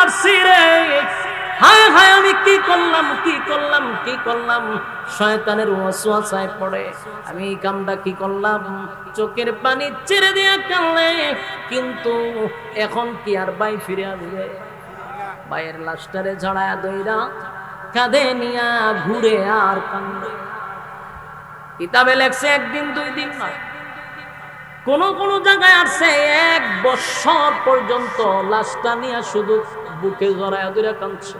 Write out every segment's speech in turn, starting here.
পারছি রে, হায় হায় আমি কি করলাম কি করলাম কি করলাম। শয়তানের ওয়াসওয়াসায় পড়ে আমি এই কামটা কি করলাম, চোখের পানি ছেড়ে দিয়ে কাঁদলে। কিন্তু এখন কি আর ভাই ফিরে আসবে? ভাইয়ের লাশটারে ঝড়ায়া দইরা কাঁধে নিয়া ঘুরে আর কান্দে। কিতাবে লেখছে একদিন দুই দিন নয়, কোন কোন জায়গায় আসছে 1 বছর পর্যন্ত লাশটা নিয়ে শুধু বুকে জড়ায়া দইরা কাঁদছে,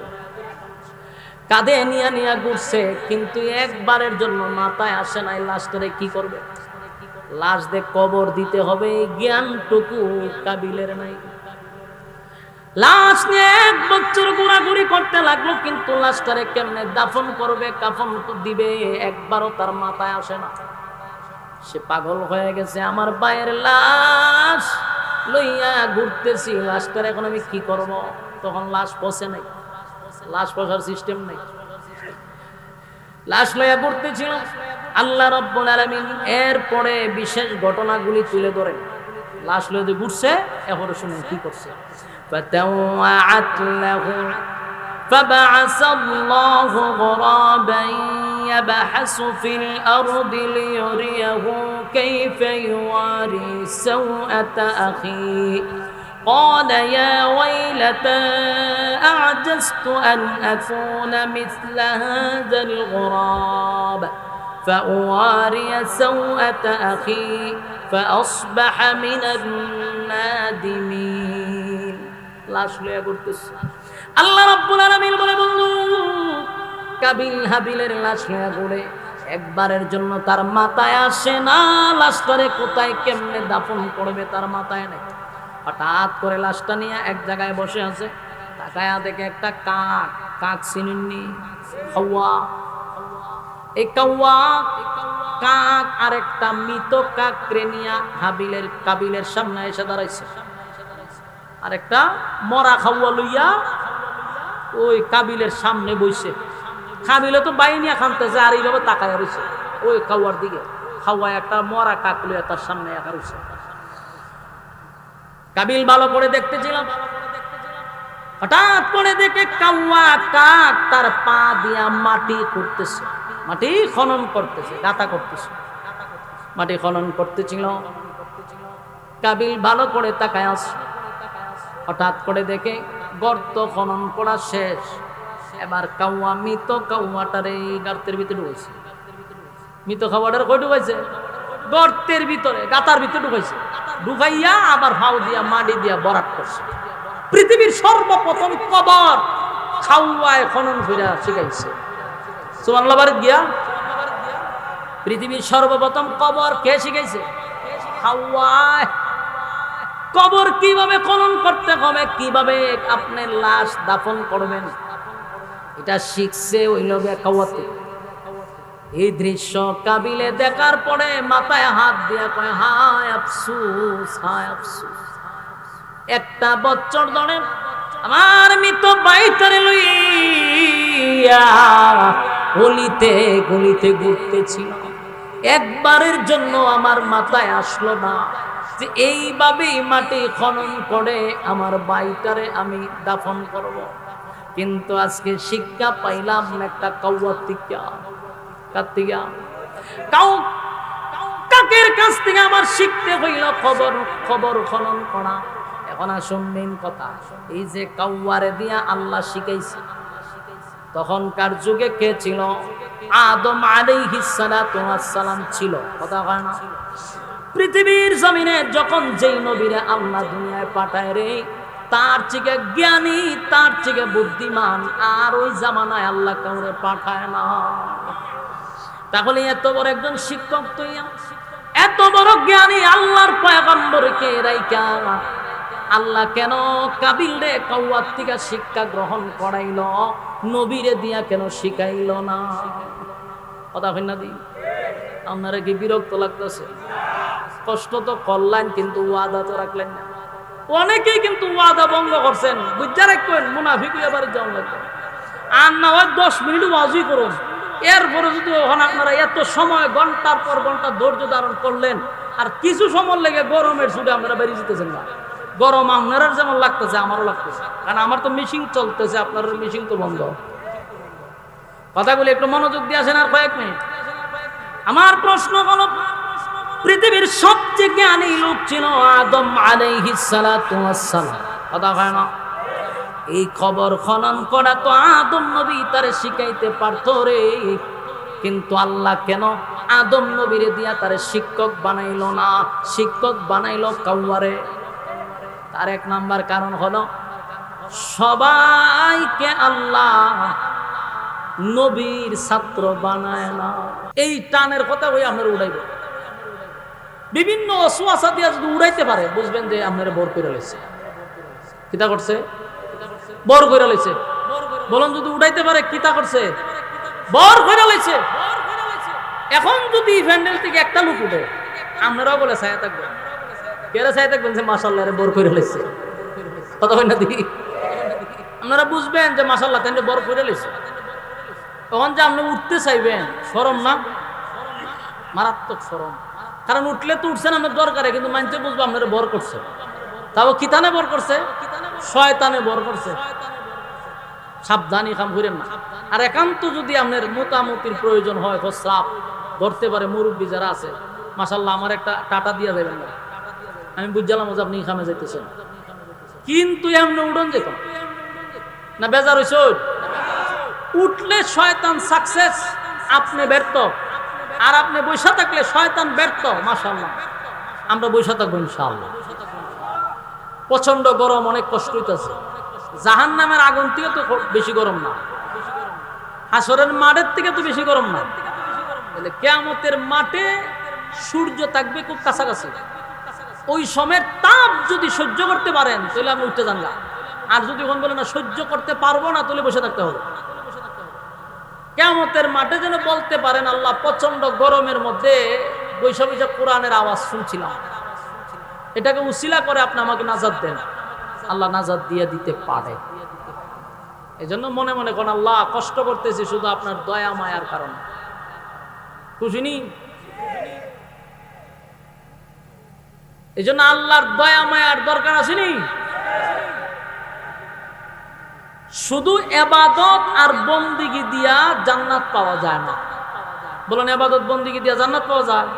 কাঁধে নিয়া নিয়া ঘুরছে, কিন্তু একবারের জন্য মাথায় আসে নাই লাশটারে কি করবে। লাশ দিয়ে কবর দিতে হবে এই জ্ঞানটুকু কাবিলের নাই। লাশ নিয়ে 1 বছর ঘোরাঘুরি করতে লাগলো, কিন্তু লাশটারে কেমনে দাফন করবে, কাফন দিবে, একবারও তার মাথায় আসে না। সে পাগল হয়ে গেছে, আমার ভাইয়ের লাশ লইয়া ঘুরতেছি, লাশটার এখন আমি কি করব। তখন লাশ পচে নাই, লাশ পচার সিস্টেম নাই, লাশ লইয়া ঘুরতেছিল। আল্লাহ রাব্বুল আলামিন এরপরে বিশেষ ঘটনাগুলি তুলে ধরে। লাশ লইয়া ঘুরছে, এরপরে শুনে কি করছে। فَتَوَّعَتْ لَهُ فَبَعَثَ اللَّهُ غُرَابًا يَبْحَثُ فِي الْأَرْضِ لِيُرِيَهُ كَيْفَ يُوَارِي سَوْءَةَ أَخِيهِ قَالَ يَا وَيْلَتَى أَعْجَزْتُ أَنْ أَكُونَ مِثْلَ هَذَا الْغُرَابِ فَأُوَارِيَ سَوْءَةَ أَخِي فَأَصْبَحَ مِنَ النَّادِمِينَ। লাশ লইয়া ঘুরতেছে। আল্লাহ রাব্বুল আলামিন বলে, বন্ধু কাবিল হাবিলের লাশ লইয়া ঘুরে, একবারের জন্য তার মাথায় আসে না লাশটারে কোথায় কেমনে দাফন করবে, তার মাথায় নেই। হঠাৎ করে লাশটা নিয়ে এক জায়গায় বসে আছে, তাকায়া দেখে একটা কাক। কাক চিনেননি? হাওয়া। এই কাওয়া কাক আর একটা মৃত কাক নিয়া কাবিলের সামনে এসে দাঁড়াইছে। আর একটা মরা খাওয়া লইয়া ওই কাবিলের সামনে বইছে। কাবিলে তো বাইনিয়া খানতেছে, আর এইভাবে তাকায় রয়েছে ওই কাওয়ার দিকে। খাওয়া একটা মরা কাক লইয়া তার সামনে একা রয়েছে। কাবিল ভালো করে দেখতেছিলাম, হঠাৎ করে দেখে কাওয়া কাক তার পা দিয়া মাটি করতেছে, মাটি খনন করতেছে, গাঁথা করতেছে, মাটি খনন করতেছিল। কাবিল ভালো করে তাকায় আছে, হঠাৎ করে দেখে গর্ত খনন করা শেষ। এবার কাওয়া মৃত কাওয়াটার এই গর্তের ভিতরে ঢুকাইছে। মৃত খাওয়াটার কই ঢুকাইছে? গর্তের ভিতরে, গাতার ভিতরে ঢুকাইছে। ঢুকাইয়া আবার ফাউ দিয়া মাটি দিয়া বরাট করছে। পৃথিবীর সর্বপ্রথম কবর খাওয়ায় খনন করে শিখাইছে। সুবহানাল্লাহ বাড়ি গিয়া পৃথিবীর সর্বপ্রথম কবর কে শিখাইছে? খাওয়ায়। কবর কিভাবে খনন করতে হবে, কিভাবে আপনি লাশ দাফন করবেন, এটা শিখছে ওই লোকে কাওয়াতে। এই দৃশ্য কাবিলে দেখার পরে মাথায় হাত দিয়া কয়, হায় আফসোস, হায় আফসোস। 1 বছর ধরে আমার মৃত বাইটারে লইয়া গলিতে গলিতে ঘুরতেছিল, একবারের জন্য আমার মাথায় আসলো না যে এইভাবেই মাটি খনন করে আমার বাইটারে আমি দাফন করব। কিন্তু আজকে শিক্ষা পাইলাম একটা কাওয়ার থেকে। কাকের কাছ থেকে আমার শিখতে হইল খবর খনন করা। এখন আসুন মেন কথা, এই যে কাওয়ারে দিয়া আল্লাহ শিখাইছে, তখনকার যুগে কে ছিল? আদম আলাইহিস সালাতু ওয়াস সালাম ছিল। কথা হয় না? পৃথিবীর জমিনে যখন যেই নবীরে আল্লাহ দুনিয়ায় পাঠায় রে, তার থেকে জ্ঞানী, তার থেকে বুদ্ধিমান আর ওই জামানায় আল্লাহ কাউরে পাঠায় না। তাহলে এত বড় একজন শিক্ষক তৈয়া, এত বড় জ্ঞানী আল্লাহর পয়গম্বরকে রাইখা আল্লাহ কেন কাবিলে কাওয়ার থেকে শিক্ষা গ্রহণ করাইল, নবীরে দিয়া কেন শিখাইল না? কথা হয় না দি? আপনারা কি বিরক্ত লাগতেছে? কষ্ট তো করলেন, কিন্তু ওয়াদা তো রাখলেন না। অনেকেই কিন্তু ওয়াদা ভঙ্গ করছেন, বুঝা রাখবেন, মুনাফিক হয়ে বাড়ি যাওয়া লাগবে। আর না হয় 10 মিনিট ওয়াজই করুন, এরপরে যদি ওখানে আপনারা এত সময় ঘন্টার পর ঘন্টা ধৈর্য ধারণ করলেন, আর কিছু সময় লেগে গরমের ছুটে আপনারা বেরিয়ে যেতেছেন না, গরম আপনার যেমন লাগতেছে আমারও লাগতেছে, কারণ আমার তো মেশিন চলতেছে, আপনার মেশিন তো বন্ধ। কথাগুলি একটু মনোযোগ দিয়ে আসেন আর কয়েক মিনিট। আমার প্রশ্ন হলো, পৃথিবীর সবচেয়ে জ্ঞানী লোক ছিল আদম আলাইহিস সালাতু ওয়াস সালাম, কথা হয় না? এই খবর খনন করা তো আদম নবী তারে শিখাইতে পারতো রে, কিন্তু আল্লাহ কেন আদম নবীরে দিয়া তারে শিক্ষক বানাইলো না, শিক্ষক বানাইলো কাউয়ারে? তার এক নাম্বার কারণ হলো, সবাইকে আল্লাহ নবীর ছাত্র বানায় না। এই টানের কথা ওই আপনার উড়াইব, বিভিন্ন অসুয়াশা দিয়া যদি উড়াইতে পারে বুঝবেন যে আপনার বর করে লইছে। কিতা করছে? বর করে লইছে। বলুন, যদি উড়াইতে পারে কিতা করছে? বর করে লইছে। এখন যদি প্যান্ডেল থেকে একটা লোক উঠে, আপনারাও বলে ছায়া থাকবেন, কেরা ছায়া থাকবেন যে মাশাআল্লাহ রে বর করে লইছে, কথা হয় না দিদি? আপনারা বুঝবেন যে মাশাআল্লাহ তাই বর করে লইছে। তখন যে আপনি উঠতে চাইবেন, শরম না? মারাত্মক শরম। কারণ উঠলে তো উঠছেন আপনার দরকারে, কিন্তু মানুষে বুঝবো আপনার বর করছে। তাও কিতানে বর করছে? শয়তানে বর করছে। সাবধানী কাম করেন না। আর একান্ত যদি আপনার মোটামুটির প্রয়োজন হয়, প্রস্রাব ধরতে পারে, মুরব্বী যারা আছে, মাশাআল্লাহ আমার একটা টাটা দিয়ে দেবেন না, আমি বুঝলাম যে আপনি খামে যাইতেছেন, কিন্তু এমনি উড়ন যেত না। বেজার হইছ? উঠলে শয়তান সাকসেস, আপনি ব্যর্থ। আর আপনি বৈশা থাকলে শয়তান ব্যর্থ। মাশাআল্লাহ আমরা বৈশা থাকবো ইনশাআল্লাহ। প্রচন্ড গরম, অনেক কষ্ট হইতেছে। জাহান্নামের আগুন থেকে তো বেশি গরম না, হাসরের মাঠের থেকে তো বেশি গরম না। কিয়ামতের মাঠে সূর্য থাকবে খুব কাছাকাছি। ওই সময়ের তাপ যদি সহ্য করতে পারেন তাহলে আপনি উঠতে যান না। আর যদি কোন বলে না সহ্য করতে পারবো না, তাহলে বসে থাকতে হবে। কিয়ামতের মাঠে যেন বলতে পারেন, আল্লাহ প্রচন্ড গরমের মধ্যে বৈশা বৈশা কোরআনের আওয়াজ শুনছিলাম, এটাকে উসিলা করে আপনি আমাকে নাজাত দেন। আল্লাহ নাজাত দিয়ে দিতে পারে। এই জন্য মনে মনে কোন আল্লাহ কষ্ট করতেছি শুধু আপনার দয়া মায়ার কারণে, খুশি নি? এই জন্য আল্লাহর দয়া মায়ার দরকার আসেনি। শুধু এবাদত আর বন্দিগি দিয়া জান্নাত পাওয়া যায় না। বলুন, এবাদত বন্দিগি দিয়া জান্নাত পাওয়া যায়?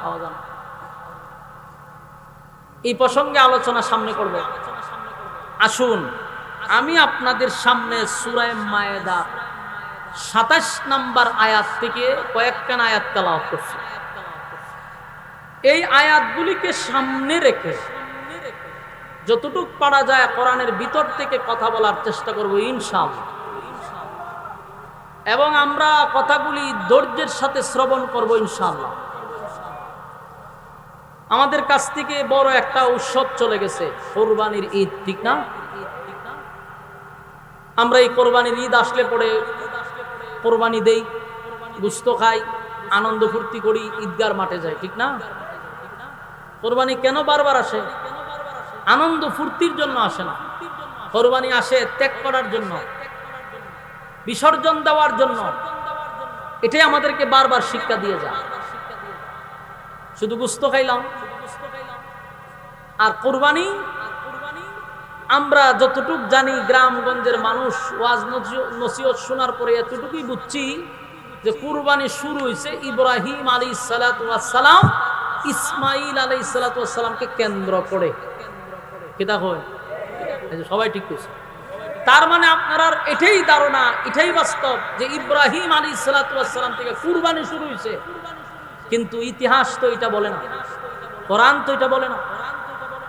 পাওয়া যায় না। এই প্রসঙ্গে আলোচনা সামনে করব। আসুন আমি আপনাদের সামনে সূরা মায়েদা ২৭ নম্বর আয়াত থেকে কয়েকটা আয়াত তেলাওয়াত করছি। এই আয়াতগুলিকে সামনে রেখে যতটুক পারা যায় কোরআনের ভিতর থেকে কথা বলার চেষ্টা করব ইনশাআল্লাহ। এবং আমরা কথাগুলি ধৈর্যের সাথে শ্রবণ করব ইনশাআল্লাহ। আমাদের কাছ থেকে বড় একটা উৎসব চলে গেছে, কোরবানির ঈদ, ঠিক না? আমরা এই কোরবানির ঈদ আসলে পরে কোরবানি দেই, গোশত খাই, আনন্দ ফুর্তি করি, ঈদগার মাঠে যাই, ঠিক না? কোরবানি কেন বারবার আসে? আনন্দ ফুর্তির জন্য আসে না। কোরবানি আসে ত্যাগ করার জন্য, বিসর্জন দেওয়ার জন্য। এটাই আমাদেরকে বারবার শিক্ষা দিয়ে যায়। শুধু গোশত খাইলাম আর কোরবানি, আমরা যতটুক জানি গ্রামগঞ্জের মানুষ ওয়াজ নসিহত শোনার পরে এতটুকুই বুঝছি যে কুরবানি শুরু হয়েছে ইব্রাহিম আলাইহিস সালাতু ওয়াস সালাম ইসমাইল আলাইহিস সালাতু ওয়াস সালামকে কেন্দ্র করে। কিতা কয়? সবাই ঠিক কইছে। তার মানে আপনার এটাই ধারণা, এটাই বাস্তব যে ইব্রাহিম আলাইহিস সালাতু ওয়াস সালাম থেকে কুরবানি শুরু হয়েছে। কিন্তু ইতিহাস তো এটা বলে না, কোরআন তো এটা বলে না।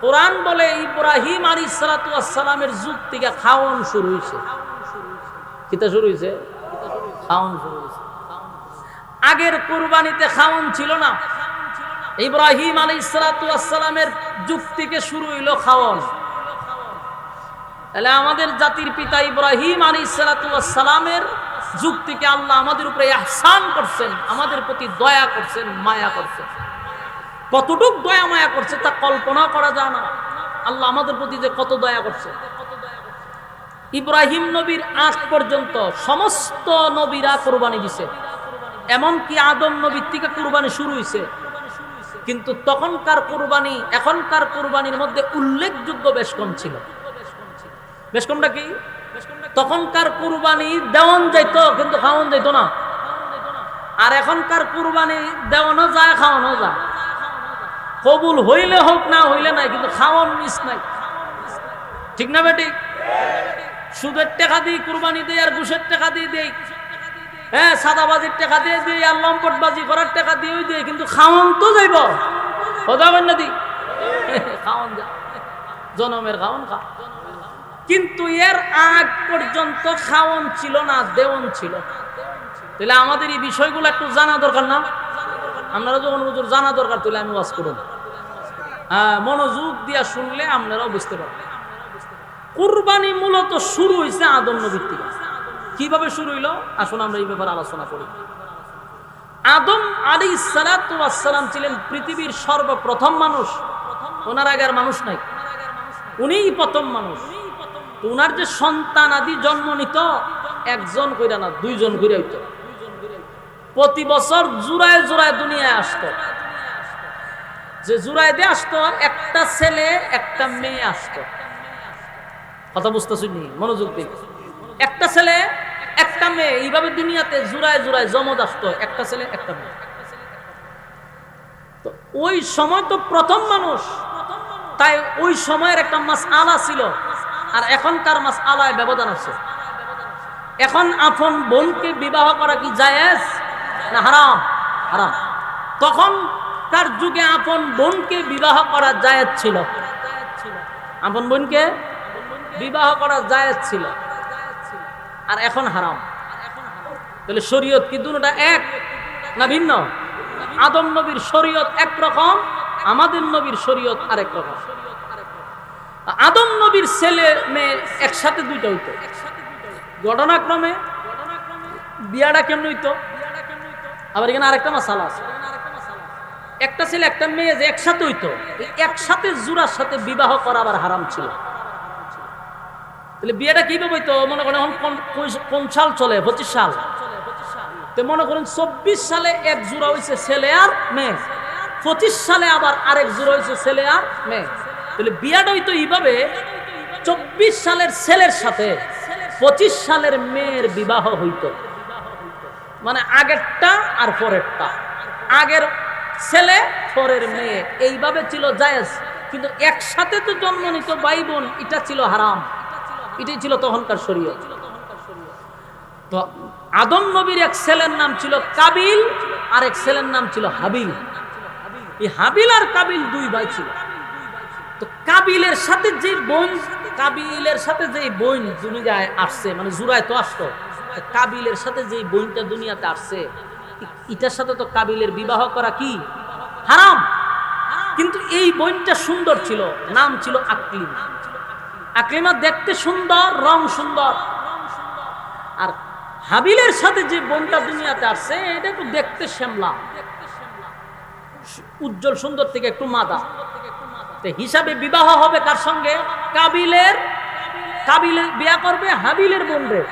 কোরআন বলে ইব্রাহিম আলাইহিস সালাতু ওয়াস সালামের যুগ থেকে খাওয়ান শুরু হয়েছে। কিতা শুরু হয়েছে? খাওয়ান শুরু হয়েছে। আগের কুরবানিতে খাওয়ান ছিল না। ইব্রাহিম আলাইহিস সালাতু ওয়াস সালামের যুগ থেকে শুরু হইল খাওয়ান। তাহলে আমাদের জাতির পিতা ইব্রাহিম আলাইহিস সালাতু ওয়াস সালামের যুগ থেকে আল্লাহ আমাদের উপরে ইহসান করছেন, আমাদের প্রতি দয়া করছেন, মায়া করছেন। কতটুক দয়া মায়া করছে তা কল্পনা করা যায় না। আল্লাহ আমাদের প্রতি যে কত দয়া করছে। ইব্রাহিম নবীর আগ পর্যন্ত সমস্ত নবীরা কুরবানি দিছে, এমনকি আদম নবীর থেকে কুরবানি শুরু হয়েছে। কিন্তু তখনকার কুরবানি এখনকার কুরবানির মধ্যে উল্লেখযোগ্য বেশ কম ছিল। বেশ কমটা কি? তখনকার কুরবানি দেওয়ান যাইতো কিন্তু খাওয়ান যাইতো না, আর এখনকার কুরবানি দেওয়ানো যায় খাওয়ানো যায়, কবুল হইলে হোক না হইলে নাই, কিন্তু খাওয়ান মিস নাই। ঠিক না বেটি? সুদের টাকা দিই কুরবানি দেই, আর ঘুষের টাকা দিয়ে দেই, হ্যাঁ সাদাবাজির টাকা দিয়ে দিই, আর লম্পটবাজি করার টাকা দিয়েও দিই, কিন্তু খাওয়ান তো যাইব কথা বল না দি খাওয়ান যা জনমের খাওয়ান খা। কিন্তু এর আগ পর্যন্ত খাওয়ান ছিল না, দেওয়ান ছিল। তাহলে আমাদের এই বিষয়গুলো একটু জানা দরকার না? আপনারা যখন হুজুর জানা দরকার, তাহলে আমি ওয়াজ করুন, হ্যাঁ মনোযোগ দিয়া শুনলে আপনারাও বুঝতে পারবেন। কুরবানি মূলত শুরু হয়েছে আদম নবীর থেকে। কিভাবে শুরু হইল আসুন আমরা এই ব্যাপারে আলোচনা করি। আদম আলাইহিস সালাতু ওয়াস সালাম ছিলেন পৃথিবীর সর্বপ্রথম মানুষ, ওনার আগে আর মানুষ নাই, উনিই প্রথম মানুষ। তো উনার যে সন্তান আদি জন্ম নিত একজন কইরা না, দুইজন কইরা হইতো। প্রতি বছর জোড়ায় জোড়ায় দুনিয়ায় আসতো, যে জোড়ায় দিয়ে আসতো একটা ছেলে একটা মেয়ে আসতো। কথা বুঝতেছি নি? মনোযোগ দিন। একটা ছেলে একটা মেয়ে এইভাবে দুনিয়াতে জোড়ায় জোড়ায় জমজ আসতো, একটা ছেলে একটা মেয়ে। তো ওই সময় তো প্রথম মানুষ, তাই ওই সময়ের একটা মাসআলা ছিল, আর এখনকার মাসআলায় ব্যবধান আছে। এখন আপন বোনকে বিবাহ করা কি জায়েজ না হারাম? হারাম। তখনকার যুগে আপন বোনকে বিবাহ করা জায়েজ ছিল, আপন বোনকে বিবাহ করা জায়েজ ছিল, আর এখন হারাম। তাহলে শরীয়ত কি দুটোটা এক না ভিন্ন? আদম নবীর শরীয়ত একরকম, আমাদের নবীর শরীয়ত আরেক রকম। আদম নবীর ছেলে মেয়ে একসাথে দুইটা হইতো, ঘটনাক্রমে বিয়াটা কেমন হইতো? আবার এখানে আরেকটা মাসালা আছে, একটা ছেলে একটা মেয়ে যে একসাথে হইতো, একসাথে জোড়ার সাথে বিবাহ করা আবার হারাম ছিল। তাহলে বিয়েটা কিভাবে হইতো? মনে করেন এখন কোন সাল চলে? 25 সাল। তো মনে করেন 24 সালে এক জোড়া হয়েছে ছেলে আর মেয়ে, 25 সালে আবার আরেক জোড়া হয়েছে ছেলে আর মেয়ে। তাহলে বিয়াটা হইতো এইভাবে, 24 সালের ছেলের সাথে 25 সালের মেয়ের বিবাহ হইতো, মানে আগেরটা আর পরেরটা, আগের ছেলে পরের মেয়ে, এইভাবে ছিল জায়েজ। কিন্তু একসাথে তো জন্ম নিত ভাই বোন, এটা ছিল হারাম, এটাই ছিল তখনকার শরীয়ত। তো আদম নবীর এক ছেলের নাম ছিল কাবিল, আর এক ছেলের নাম ছিল হাবিল। এই হাবিল আর কাবিল দুই ভাই ছিল। তো কাবিলের সাথে যে বোন, কাবিলের সাথে যে বোন দুনিয়ায় আসছে, মানে জুরায় তো আসতো, কাবিলের সাথে যে বোনটা দুনিয়াতে আসছে, এটার সাথে তো কাবিলের বিবাহ করা কি হারাম। কিন্তু এই বোনটা সুন্দর ছিল, নাম ছিল আকলিমা। আকলিমা দেখতে সুন্দর, রং সুন্দর। আর হাবিলের সাথে যে বোনটা দুনিয়াতে আসছে, এটা একটু দেখতে শ্যামলা, উজ্জ্বল সুন্দর থেকে একটু মাদা। হিসাবে বিবাহ হবে কার সঙ্গে? কাবিলের বিয়া করবে হাবিলের বোনরে,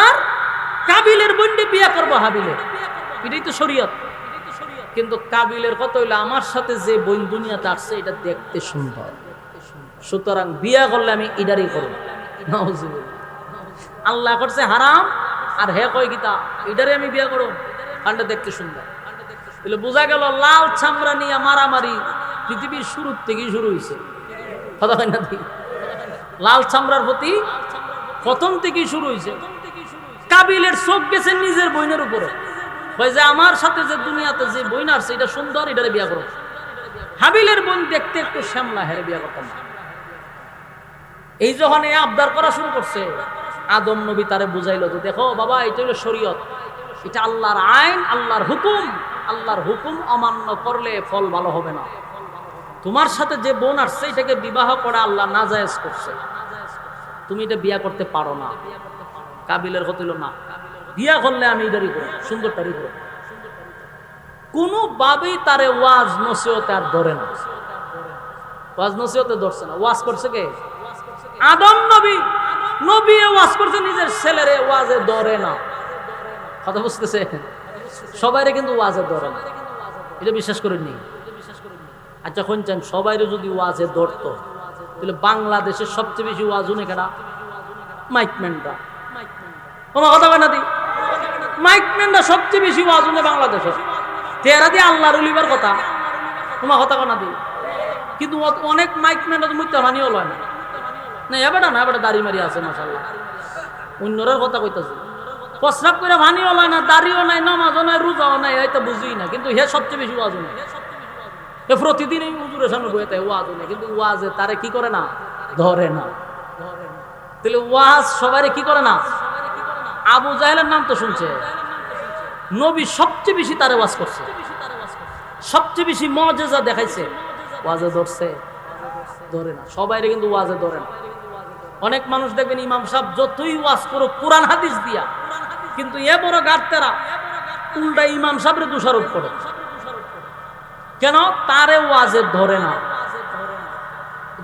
আর কাবিলের বোনরে বিয়া করবো হাবিলের। এটাই তো শরীয়ত। কিন্তু কাবিলের কত হইলো, আমার সাথে যে বোন দুনিয়াতে আসছে এটা দেখতে সুন্দর, সুতরাং বিয়া করলে আমি এটারই করব। আল্লাহ করছে হারাম, আর হে কয় গীতা এটারে আমি বিয়া করব, কারণটা দেখতে সুন্দর। তাহলে বোঝা গেল লাল চামড়া নিয়ে মারামারি পৃথিবীর শুরুর থেকেই শুরু হয়েছে। কথা হয় না? লাল চামড়ার প্রতি প্রথম থেকেই শুরু হয়েছে। কাবিলের চোখ গেছে নিজের বোনের উপরে, যে আমার সাথে যে দুনিয়াতে যে বোন আসছে এটা সুন্দর, এটারে বিয়া করব। হাবিলের বোন দেখতে একটু শ্যামলা, হেরে বিয়া করতাম না। এই যখন এ আবদার করা শুরু করছে, আদম নবী তারে বুঝাইলো যে দেখো বাবা, এটা হলো শরীয়ত, এটা আল্লাহর আইন, আল্লাহর হুকুম। আল্লাহর হুকুম অমান্য করলে ফল ভালো হবে না। তোমার সাথে যে বোন আসছে এটাকে বিবাহ করা আল্লাহ নাজায়েজ করছে, তুমি এটা বিয়া করতে পারো না। কাবিলের হতে হলো না, বিয়া করলে আমি এটারই করব, সুন্দরটারই করব। কোনোভাবেই তারে ওয়াজ নসিহতে আর ধরে না, ওয়াজ নসিহতে ধরছে না। ওয়াজ করছে কে? আদম নবী। নবী ওয়াজ করছে, নিজের ছেলেরে ওয়াজে ধরে না। কথা বুঝতেছে? সবাইরে কিন্তু ওয়াজে ধরে না। এটা বিশ্বাস করেননি? আচ্ছা শুনছেন, সবাই যদি ওয়াজে ধরতো তাহলে বাংলাদেশের সবচেয়ে বেশি ওয়াজ শুনে কেনা মাইকম্যানরা। তোমার কথা কয় না দি? মাইকম্যানরা সবচেয়ে বেশি ওয়াজ শুনে বাংলাদেশের। তেরা দিয়ে আল্লাহর উলিবার কথা, তোমার কথা কয় না দি? কিন্তু অনেক মাইকম্যানরা তো মুত্তা মানিও লয় না। না এবারটা না, এবারটা দাড়ি মারি আছে মাশাআল্লাহ, অন্যরার কথা কইতাছে। প্রস্রাব করে ভানিও লয় না, দাড়িও নাই, নামাজও নাই, রোজাও নাই, এই তো বুঝি না। কিন্তু হে সবচেয়ে বেশি ওয়াজ শুনে। এ প্রতিদিন এই হুজুরের সামনে বইতে ওয়াজ শুনে, কিন্তু ওয়াজে তারে কি করে না? ধরে না। তাহলে ওয়াজ সবাই কি করে না? আবু জাহেলের নাম তো শুনছে, নবী সবচেয়ে বেশি তারে ওয়াজ করছে, সবচেয়ে বেশি মুজিজা দেখাইছে, ওয়াজে ধরছে? ধরে না। সবাইরে কিন্তু ওয়াজে ধরে না। অনেক মানুষ দেখবেন ইমাম সাহেব যতই ওয়াজ করো কোরআন হাদিস দিয়া, কিন্তু এ বড় গার্তেরা উল্টা ইমাম সাহেবের দোষারোপ করে। কেন? তারে ওয়াজে ধরে না।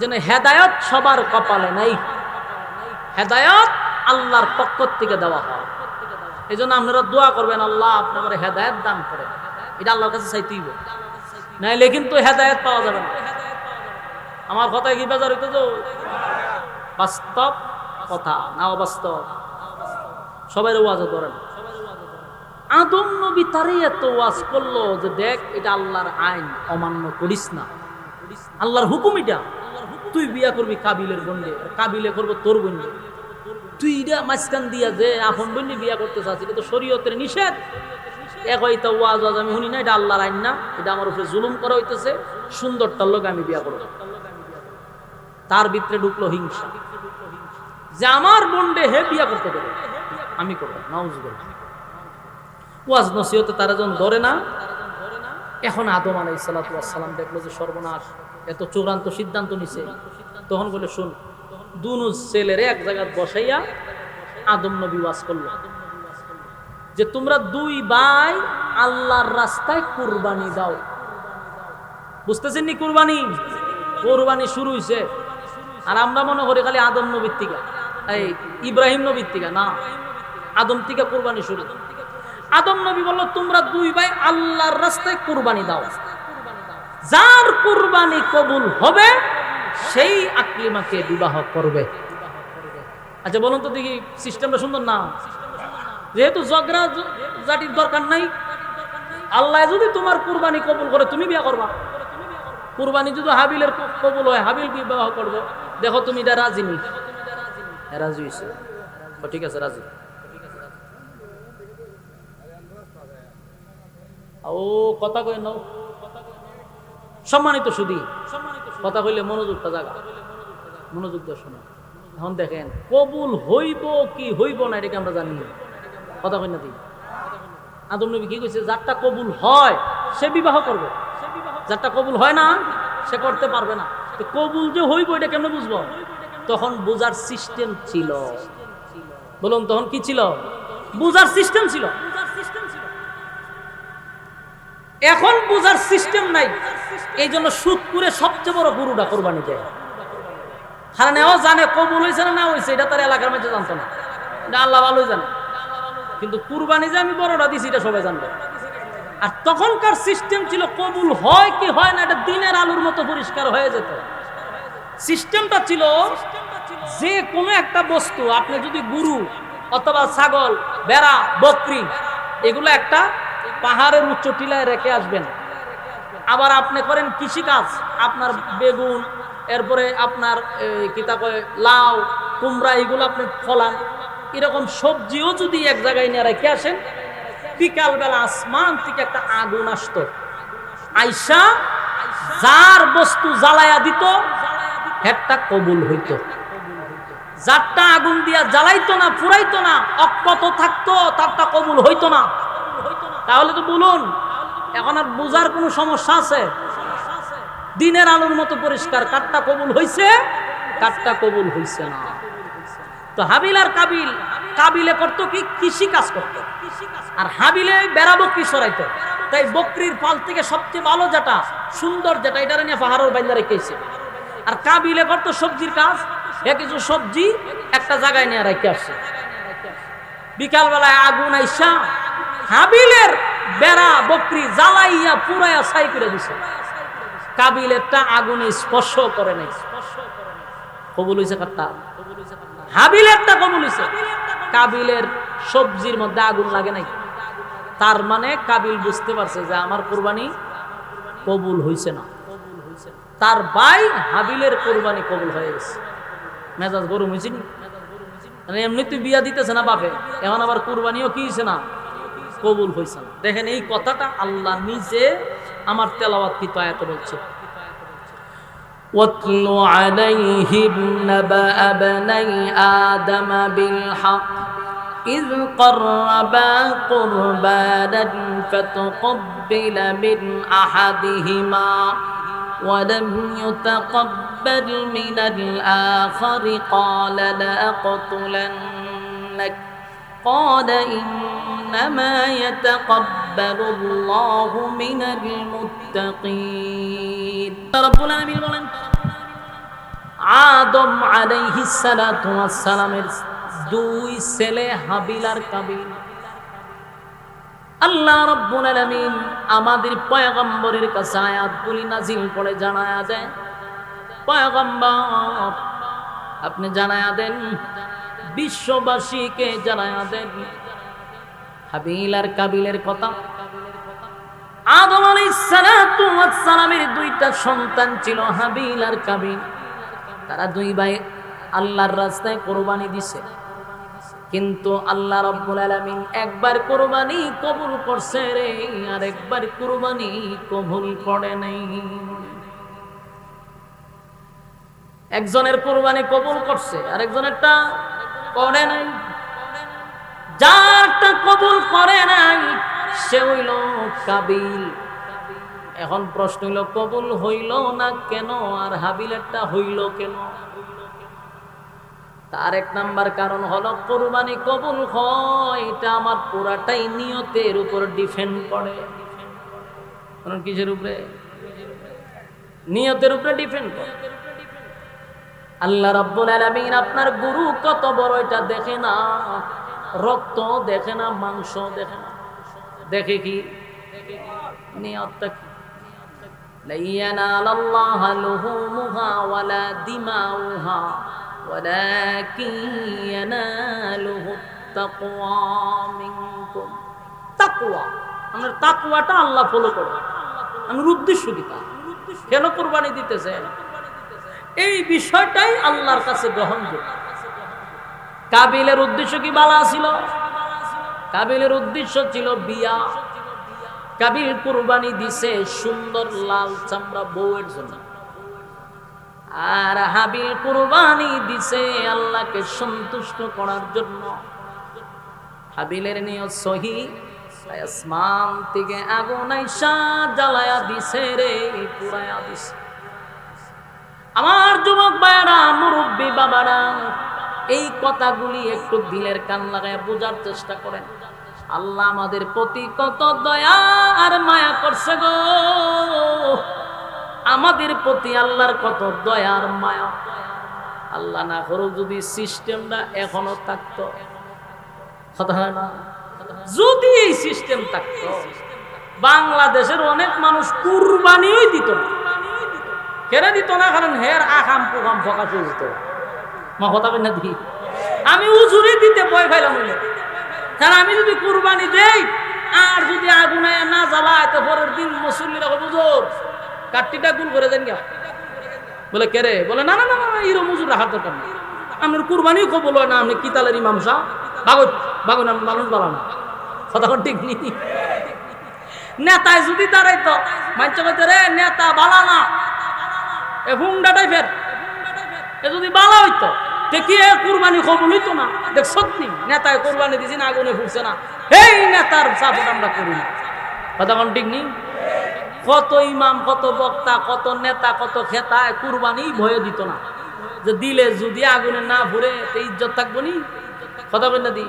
যেন হেদায়েত সবার কপালে নাই, হেদায়েত আল্লাহর পক্ষ থেকে দেওয়া হয়। এই জন্য আপনারা দোয়া করবেন, আল্লাহ আপনার হেদায়েত দান করে। এটা আল্লাহর কাছে চাইতেই হবে, নাইলে কিন্তু হেদায়েত পাওয়া যাবে না। আমার কথায় কি বেজার হইতো? তো বাস্তব কথা না অবাস্তব? সবাই ওয়াজে ধরেন। আদম নবী তারে এত ওয়াজ করলো যে দেখ, এটা আল্লাহর আইন, অমান্য করিস না, আল্লাহর হুকুম এটা। তুই বিয়া করবি কাবিলের বোনকে, কাবিলে করবো তোর বোনকে। তুই এটা মাঝখান দিয়া যে আপন বোনকে বিয়া করতে চাচ্ছি, এটা তো শরীয়তের নিষেধ। একইটা ওয়াজ আমি শুনি না, এটা আল্লাহর আইন না, এটা আমার উপরে জুলুম করা হইতেছে, সুন্দরটার লোক আমি বিয়া করবো। তার ভিতরে ঢুকলো হিংসা, যে আমার বোনকে হে বিয়া করতে পারে, আমি করবো। নাউজুবিল্লাহ। ওয়াজ নসিহতে তারা যখন ধরে না, এখন আদম আলাইহিস সালাতু ওয়াস সালাম দেখলো যে সর্বনাশ, এত চূড়ান্ত সিদ্ধান্ত নিছে। তখন বলে শুন, দুনো ছেলেরে এক জায়গায় বসাইয়া আদম নবী ওয়াজ করলো যে তোমরা দুই ভাই আল্লাহর রাস্তায় কুরবানি দাও। বুঝতেছেন নি? কুরবানি, কুরবানি শুরু হইছে। আর আমরা মনে করি খালি আদম নবীর থেকে, এই ইব্রাহিম নবীর থেকে না, আদম থেকে কুরবানি শুরু। আদম নবী বলল তোমরা দুই ভাই আল্লাহর রাস্তায় কুরবানি দাও, যার কুরবানি কবুল হবে সেই আকলিমাকে বিবাহ করবে। আচ্ছা বলুন তো দেখি, সিস্টেমটা সুন্দর না? যেহেতু ঝগড়া জাটির দরকার নাই, আল্লাহ যদি তোমার কুরবানি কবুল করে তুমি বিয়ে করবা। কুরবানি যদি হাবিলের কবুল হয়, হাবিল বিবাহ করবে। দেখো তুমি এটা রাজি নি? রাজি হয়েছে, ঠিক আছে রাজি। ও কথা কই নাও, সম্মানিত শুধু কথা কইলে মনোযোগটা জাগা, মনোযোগ দিয়ে শোনো। এখন দেখেন কবুল হইব কি হইব না এটাকে আমরা জানি, কথা কই না। আদম নবী কি কইছে? যারটা কবুল হয় সে বিবাহ করবে, যারটা কবুল হয় না সে করতে পারবে না। তো কবুল যে হইব এটা কেমনে বুঝবো? তখন বুঝার সিস্টেম ছিল। বলুন তখন কি ছিল? বুঝার সিস্টেম ছিল। এখন বুঝার সিস্টেম নাই, এই জন্য সুদপুরে সবচেয়ে বড় গরুটা কোরবানি দেয়। কারণ এও জানে কবুল হয়েছে না হয়েছে, এটা তার এলাকার মধ্যে জানতো না, এটা আল্লাহ ভালোই জানে। কিন্তু কুরবানি যে আমি বড়টা দিছি এটা সবাই জানবে। আর তখনকার সিস্টেম ছিল কবুল হয় কি হয় না এটা দিনের আলোর মতো পরিষ্কার হয়ে যেত। সিস্টেমটা ছিল যে কোনো একটা বস্তু আপনি যদি গরু অথবা ছাগল, ভেড়া, বকরি এগুলো একটা পাহাড়ের উচ্চ টিলায় রেখে আসবেন। আবার আপনি করেন কৃষিকাজ, আপনার বেগুন, এরপরে আপনার কিতা কয় লাউ, কুমড়া এগুলো আপনি ফলান। এরকম সবজিও যদি এক জায়গায় নিয়ে রেখে আসেন, বিকালবেলা আসমান থেকে একটা আগুন আসতো, আইসা যার বস্তু জ্বালায়া দিত একটা কবুল হইতো। যারটা আগুন দিয়া জ্বালাইতো না, ফুরাইতো না, অক্ষত থাকতো, তারটা কবুল হইতো না। তাহলে তো বলুন এখন আর বোঝার কোনো সমস্যা আছে? দিনের আলোর মতো পরিষ্কার কারটা কবুল হইছে, কারটা কবুল হইছে না। তো হাবিল আর কাবিল, কাবিলে করতো কি? কৃষি কাজ করতো, আর হাবিলে বেড়া বকরি সরাইতো। তাই বকরির পাল থেকে সবচেয়ে ভালো যেটা, সুন্দর যেটা, এটা নিয়ে পাহাড়ের বাইন্দা রেখেছে। আর কাবিলে করতো সবজির কাজ, কিছু সবজি একটা জায়গায় নিয়ে রেখে আসছে। বিকালবেলায় আগুন আইসা হাবিলের বেড়া বকরি জ্বালাইয়া পুরাইয়া ছাই করে দিছে। কাবিলেরটা আগুনে স্পর্শ করে নাই। কবুল হইছে কারটা? হাবিলেরটা কবুল হইছে। কাবিলের সবজির মধ্যে আগুন লাগে নাই। তার মানে কাবিল বুঝতে পারছে যে আমার কুরবানি কবুল হইছে না। তার ভাই হাবিলের কুরবানি কবুল হয়ে গেছে। মেজাজ গরম হয়েছে নি? এমনি তুই বিয়া দিতেছে না বাপে, এখন আবার কুরবানিও কি হয়েছে না, কবুল হয়েছে না। দেখেন এই কথাটা আল্লাহ নিজে আমার তেলাওয়াতকৃত আয়াতে বলছে। وَاتْلُ عَلَيْهِمْ نَبَأَ ابْنَيْ آدَمَ بِالْحَقِّ إِذْ قَرَّبَا قُرْبَانًا فَتُقُبِّلَ مِنْ أَحَدِهِمَا وَلَمْ يُتَقَبَّلْ مِنَ الْآخَرِ قَالَ لَأَقْتُلَنَّكَ قَالَ إِنَّمَا يَتَقَبَّلُ اللَّهُ مِنَ الْمُتَّقِينَ। রব্বুল আলামিন বলেন, আদম আলাইহিস সালাতু ওয়াস সালামের দুই ছেলে হাবিল আর কাবিল। আল্লাহ রব্বুল আলামিন আমাদের পয়গম্বরের কাছে আয়াতগুলি নাজিল করে জানায়া দেন, পয়গম্বর আপনি জানায়া দেন, বিশ্ববাসীকে জানায়া দেন হাবিল আর কাবিলের কথা। আদম আলাইহিস সালাতু ওয়াস সালামের দুইটা সন্তান ছিল, হাবিল আর কাবিল। তারা দুই ভাই আল্লাহর রাস্তায় কুরবানি দিছে, কিন্তু আল্লাহ রাব্বুল আলামিন একবার কুরবানি কবুল করছে রে, আর একবার কুরবানি কবুল করে নাই। একজনের কুরবানি কবুল করছে, আর একজনেরটা করে নাই। যারটা কবুল করে নাই সে হইল কাবিল। এখন প্রশ্ন হইল কবুল হইল না কেন, আর হাবিলেরটা হইল কেন? তার এক নাম্বার কারণ হলো কুরবানি কবুল হয় এটা আমার পুরাটাই নিয়তের উপর ডিপেন্ড করে। কারণ কিসের উপরে? নিয়তের উপরে ডিপেন্ড করে। আল্লাহ রাব্বুল আলামিন আপনার গুরু কত বড় এটা দেখে না, রক্ত দেখে না, মাংস দেখে না, দেখে কি নিয়তটা কি। লা ইয়ানালাল্লাহা লুহুমুহা ওয়ালা দিমাউহা ওয়ালাকিন ইয়ানালুহুত তাকওয়া মিনকুম। তাকওয়া, আমরা তাকওয়াটা আল্লাহ ফলো করে। আমার উদ্দেশ্য কি? তা কেন কুরবানি দিতেছে এই বিষয়টাই আল্লাহর কাছে গ্রহণযোগ্য। কাবিলের উদ্দেশ্য কি বালা ছিল? কাবিলের উদ্দেশ্য ছিল বিয়া। কাবিল কুরবানি দিছে সুন্দর লাল চামড়া বউয়ের জন্য, আর হাবিল কুরবানি দিছে আল্লাহকে সন্তুষ্ট করার জন্য। হাবিলের নিয়ত সহি, আসমান থেকে আগুন আইসা জ্বালায়া দিছে রে, পুরায়া দিছে। আমার যুবক ভাইরা, মুরব্বী বাবারা, এই কথাগুলি একটু দিলের কান লাগায় বোঝার চেষ্টা করেন। আল্লাহ আমাদের প্রতি কত দয়া আর মায়া করছে গো। আমাদের প্রতি আল্লাহর কত দয়া আর মায়া। আল্লাহ না করুক যদি সিস্টেমটা এখনো থাকতো, কথা হয় না, যদি এই সিস্টেম থাকতো বাংলাদেশের অনেক মানুষ কুরবানিই দিত না। কেন দিত না? কারণ হের আকাম পোকাম ফকাশ হয়ে যেত। মা কথা না দি, আমি উজুরি দিতে ভয় পাইলাম। কারণ আমি যদি কুরবানি দেই আর যদি আগুনায় না জ্বালায়, তো পরের দিন মুসল্লিরা বুঝুর কাটটিটা গুল করে দেন গা। বলে কে রে? বলে না না না না, এরকম মজুর রাখার দরকার নেই। আপনার কুরবানিও কবল হয় না, আপনি কিতালের ইমাম সাহ বাগত বাগন মানুষ বলা না, কথা ঠিক নেই। নেতায় যদি দাঁড়াইতো মানছে কইতে রে নেতা বালা না, এ হুন্ডাটাই ফের এ যদি বালা হইতো কি কুরবানি কবুল হইতো না? দেখ সত্যি নেতায় কুরবানি দিছি না, আগুনে ফুটছে না, এই নেতার সাপোর্ট আমরা করি না, কথা ঠিক নেই। কত ইমাম, কত বক্তা, কত নেতা, কত খেতায় কুরবানি ভয়ে দিত না, যে দিলে যদি আগুনে না ভরে ইজ্জত থাকবো নি, কথা বল না দি।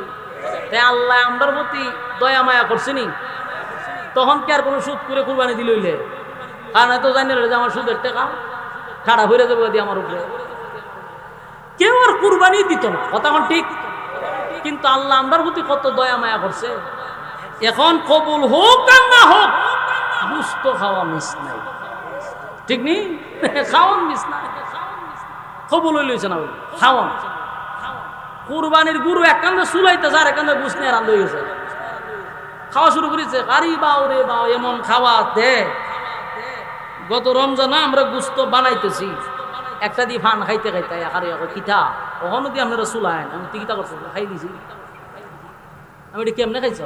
তাই আল্লাহ আমরার প্রতি দয়া মায়া করছে নি, তখন কি আর কোনো সুদ করে কুরবানি দিল হইলে? কারণ এত জানি যে আমার সুদের টাকা খাড়া ভরে যাবো দিয়ে আমার উপরে, কেউ আর কুরবানি দিত না, কথা ঠিক। কিন্তু আল্লাহ আমরার প্রতি কত দয়া মায়া করছে। এখন কবুল হোক আর না হোক গুস্ত খাওয়া মিস নাই, ঠিক নেই? খাওয়ান মিস নাই, কবুল হইলেছে না খাওয়ান। কুরবানির গুরু এক কান্দে চুলাইতেছে আর এক কান্দে গুস নিয়ে রান্ধ হয়ে গেছে, খাওয়া শুরু করেছে। আরে বাও রে বাও, এমন খাওয়া দে। গত রমজানে আমরা গুস্ত বানাইতেছি, একটা দিয়ে ফান খাইতে খাইতে আরে কিতা ওখানে দিয়ে আপনারা চুলায়, আমি কিতা করতে খাই দিছি। আমি এটা কেমনে খাইছ?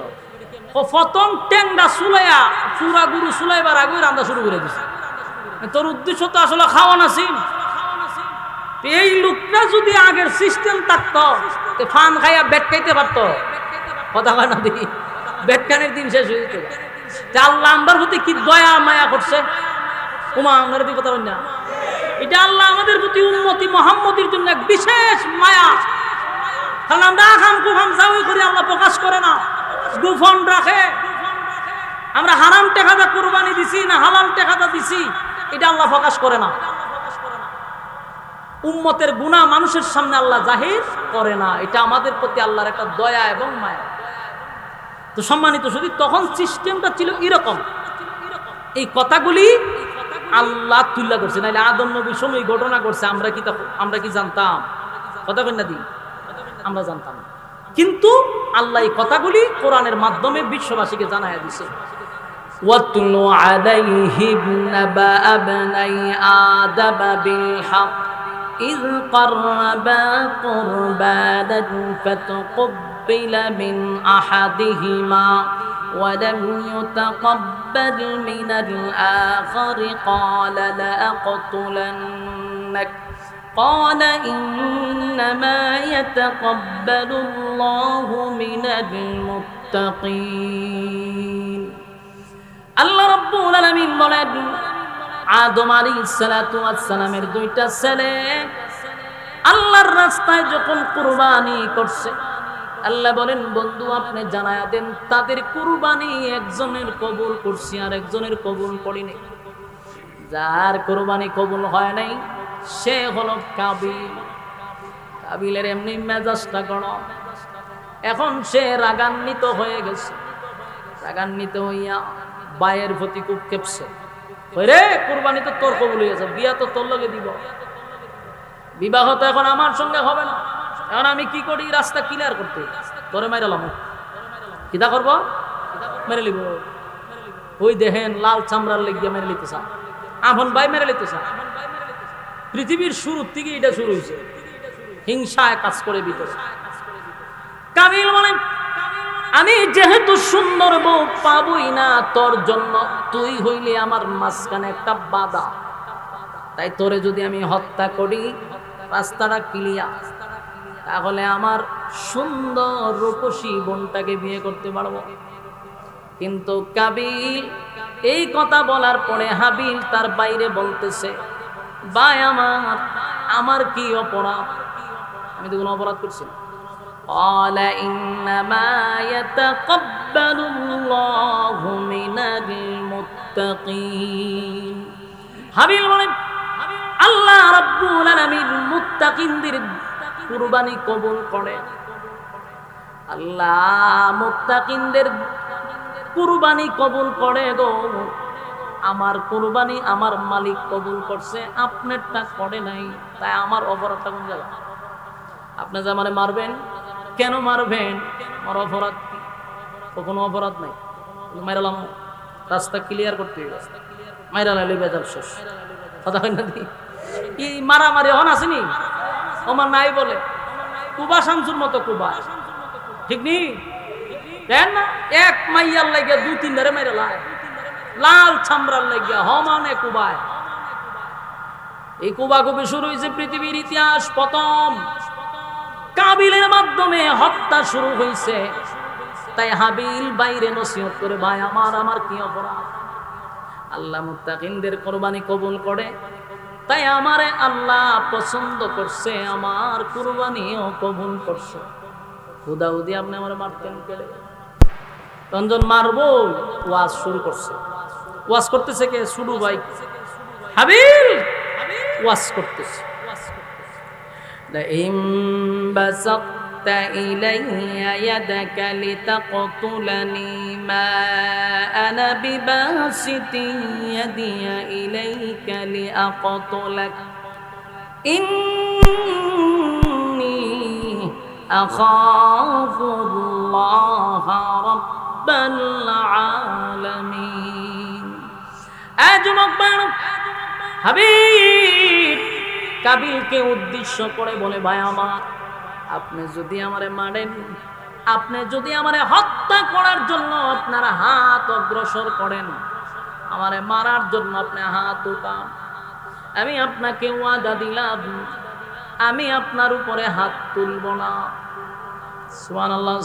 প্রথম টেংরা চুলাইয়া চূড়া গুরু চুলাইবার আগে রান্না শুরু করে দিছে। তোর উদ্দেশ্য তো আসলে খাওয়া নাছিল। এই লোকটা যদি আগের সিস্টেম থাকতো ফান খাইয়া বেট খাইতে পারতো, কথা হয় না দেখি, বেটখানের দিন শেষ হয়ে যেত। আল্লাহ আমরার প্রতি কি দয়া মায়া করছে, উমা আমার কথা বল না। এটা আল্লাহ আমাদের প্রতি উম্মতি মুহাম্মদের জন্য এক বিশেষ মায়া। কারণ আমরা আখাম কুখাম যাওই করি, আল্লাহ প্রকাশ করে না, গোপন রাখে। আমরা হারাম টাকাটা কুরবানি দিছি না হালাল টাকাটা দিছি, এটা আল্লাহ প্রকাশ করে না। উম্মতের গুনাহ মানুষের সামনে আল্লাহ জাহির করে না, এটা আমাদের প্রতি আল্লাহর একটা দয়া এবং মায়া। তো সম্মানিত শুধু তখন সিস্টেমটা ছিল এরকম। এই কথাগুলি আল্লাহ তুল্লা করছে, নাইলে আদম নবীর সময় ঘটনা করছে, আমরা কি জানতাম? কথা কই না দি, আমরা জানতাম। কিন্তু আল্লাহ এই কথাগুলি কোরআনের মাধ্যমে বিশ্ববাসীকে জানায়া দিছে। ওয়াতলু আলাইহিম নাবা আবনাই আদম বিল হক ইয ক্বারবা কুরবানান ফাতাকাব্বালা মিন আহাদিহিমা ولم يتقبل من الآخر قال لأقتلنك قال إنما يتقبل الله من المتقين আল্লাহ রাব্বুল আলামিন বলেন, আদম আলাইহিস সালাতু ওয়াস সালামের দুইটা ছেলে আল্লাহর রাস্তায় যখন কুরবানি করছে, আল্লাহ বলেন বন্ধু আপনি জানায়া দেন তাদের কুরবানি একজনের কবুল করছি আর একজনের কবুল করিনি। যার কুরবানি কবুল হয় নাই সে হলো কাবিল। কাবিলের এমনি মেজাজটা গরম, এখন সে রাগান্বিত হয়ে গেছে। রাগান্বিত হইয়া বায়ের প্রতি খুব কেঁপছে, রে কুরবানি তো তোর কবুল হয়েছে, বিয়া তো তোর লগে দিব, বিবাহ তো এখন আমার সঙ্গে হবে না, এখন আমি কি করি? রাস্তা ক্লিয়ার করতে তোরে মাইরালাম, কিতা করব? মেরে লিব। ওই দেখেন লাল চামড়ার লেগে মেরে লিতেছ, আপন ভাই মেরে লিতেছ। পৃথিবীর শুরুর থেকে এটা শুরু হয়েছে, হিংসায় কাজ করে ভিতরে। কাবিল বলেন আমি যেহেতু সুন্দর বউ পাবই না তোর জন্য, তুই হইলে আমার মাঝখানে একটা বাধা, তাই তোরে যদি আমি হত্যা করি রাস্তাটা ক্লিয়ার, তাহলে আমার সুন্দর রূপসী বোনটাকে বিয়ে করতে পারবো। কিন্তু কাবিল এই কথা বলার পরে হাবিল তার বাইরে বলতেছে, ভাই আমার কি অপরাধ? আমি তো কোনো অপরাধ করছি না। قال إنما يتقبل الله من المتقين হাবিল বলেন আল্লাহ রাব্বুল আলামিন মুত্তাকিনদের কুরবানি কবুল করে। আল্লাহ মুত্তাকিনদের কুরবানি কবুল করে গো। আমার কুরবানি আমার মালিক কবুল করছে, আপনারটা করে নাই, তাই আমার অপরাধটা কোন জায়গা? আপনি যে আমারে মারবেন, কেন মারবেন? আমার অপরাধ কি? কোনো অপরাধ নাই, মাইরালাম, রাস্তা ক্লিয়ার করতে মাইরালালি বেজাল শেষ। কথা হয় না? কি মারামারি হন আসেনি? আমার নাই বলে কুবা শামসুর মতো কুবা, ঠিক নি? দেন না এক মাইয়ার লাগিয়া দুই তিন ধারে মাইরা লাই, লাল ছামড়ার লাগিয়া হমানে কুবায়। এই কুবাকুবি শুরু হয়েছে পৃথিবীর ইতিহাস প্রথম কাবিলের মাধ্যমে হত্যা শুরু হয়েছে। তাই হাবিল বাইরে নসিহত করে, ভাই আমার কি অপরাধ? আল্লাহ মুত্তাকিনদের কুরবানি কবুল করে, তাই আমারে আল্লাহ পছন্দ করছে, আমার কুরবানিও কবুল করছে। হুদাহুদি আপনি আমার মারতেন কেড়ে, রঞ্জন মারবো ওয়াজ শুরু করছে। ওয়াজ করতেছে কে? শুরু ভাই হাবিল ওয়াজ করতেছে। لئن بسطت إلي يدك لتقتلني ما أنا بباسط يدي إليك لأقتلك إني أخاف الله رب العالمين হাবিব কাবিলকে উদ্দেশ্য করে বলে, ভাই আমার, আপনি যদি আমারে মারেন, আপনি যদি আমারে হত্যা করার জন্য আপনার হাত অগ্রসর করেন, আমারে মারার জন্য আপনি হাত উঠান, আমি আপনাকে ওয়াদা দিলাম আমি আপনার উপরে হাত তুলব না। সুবহানাল্লাহ।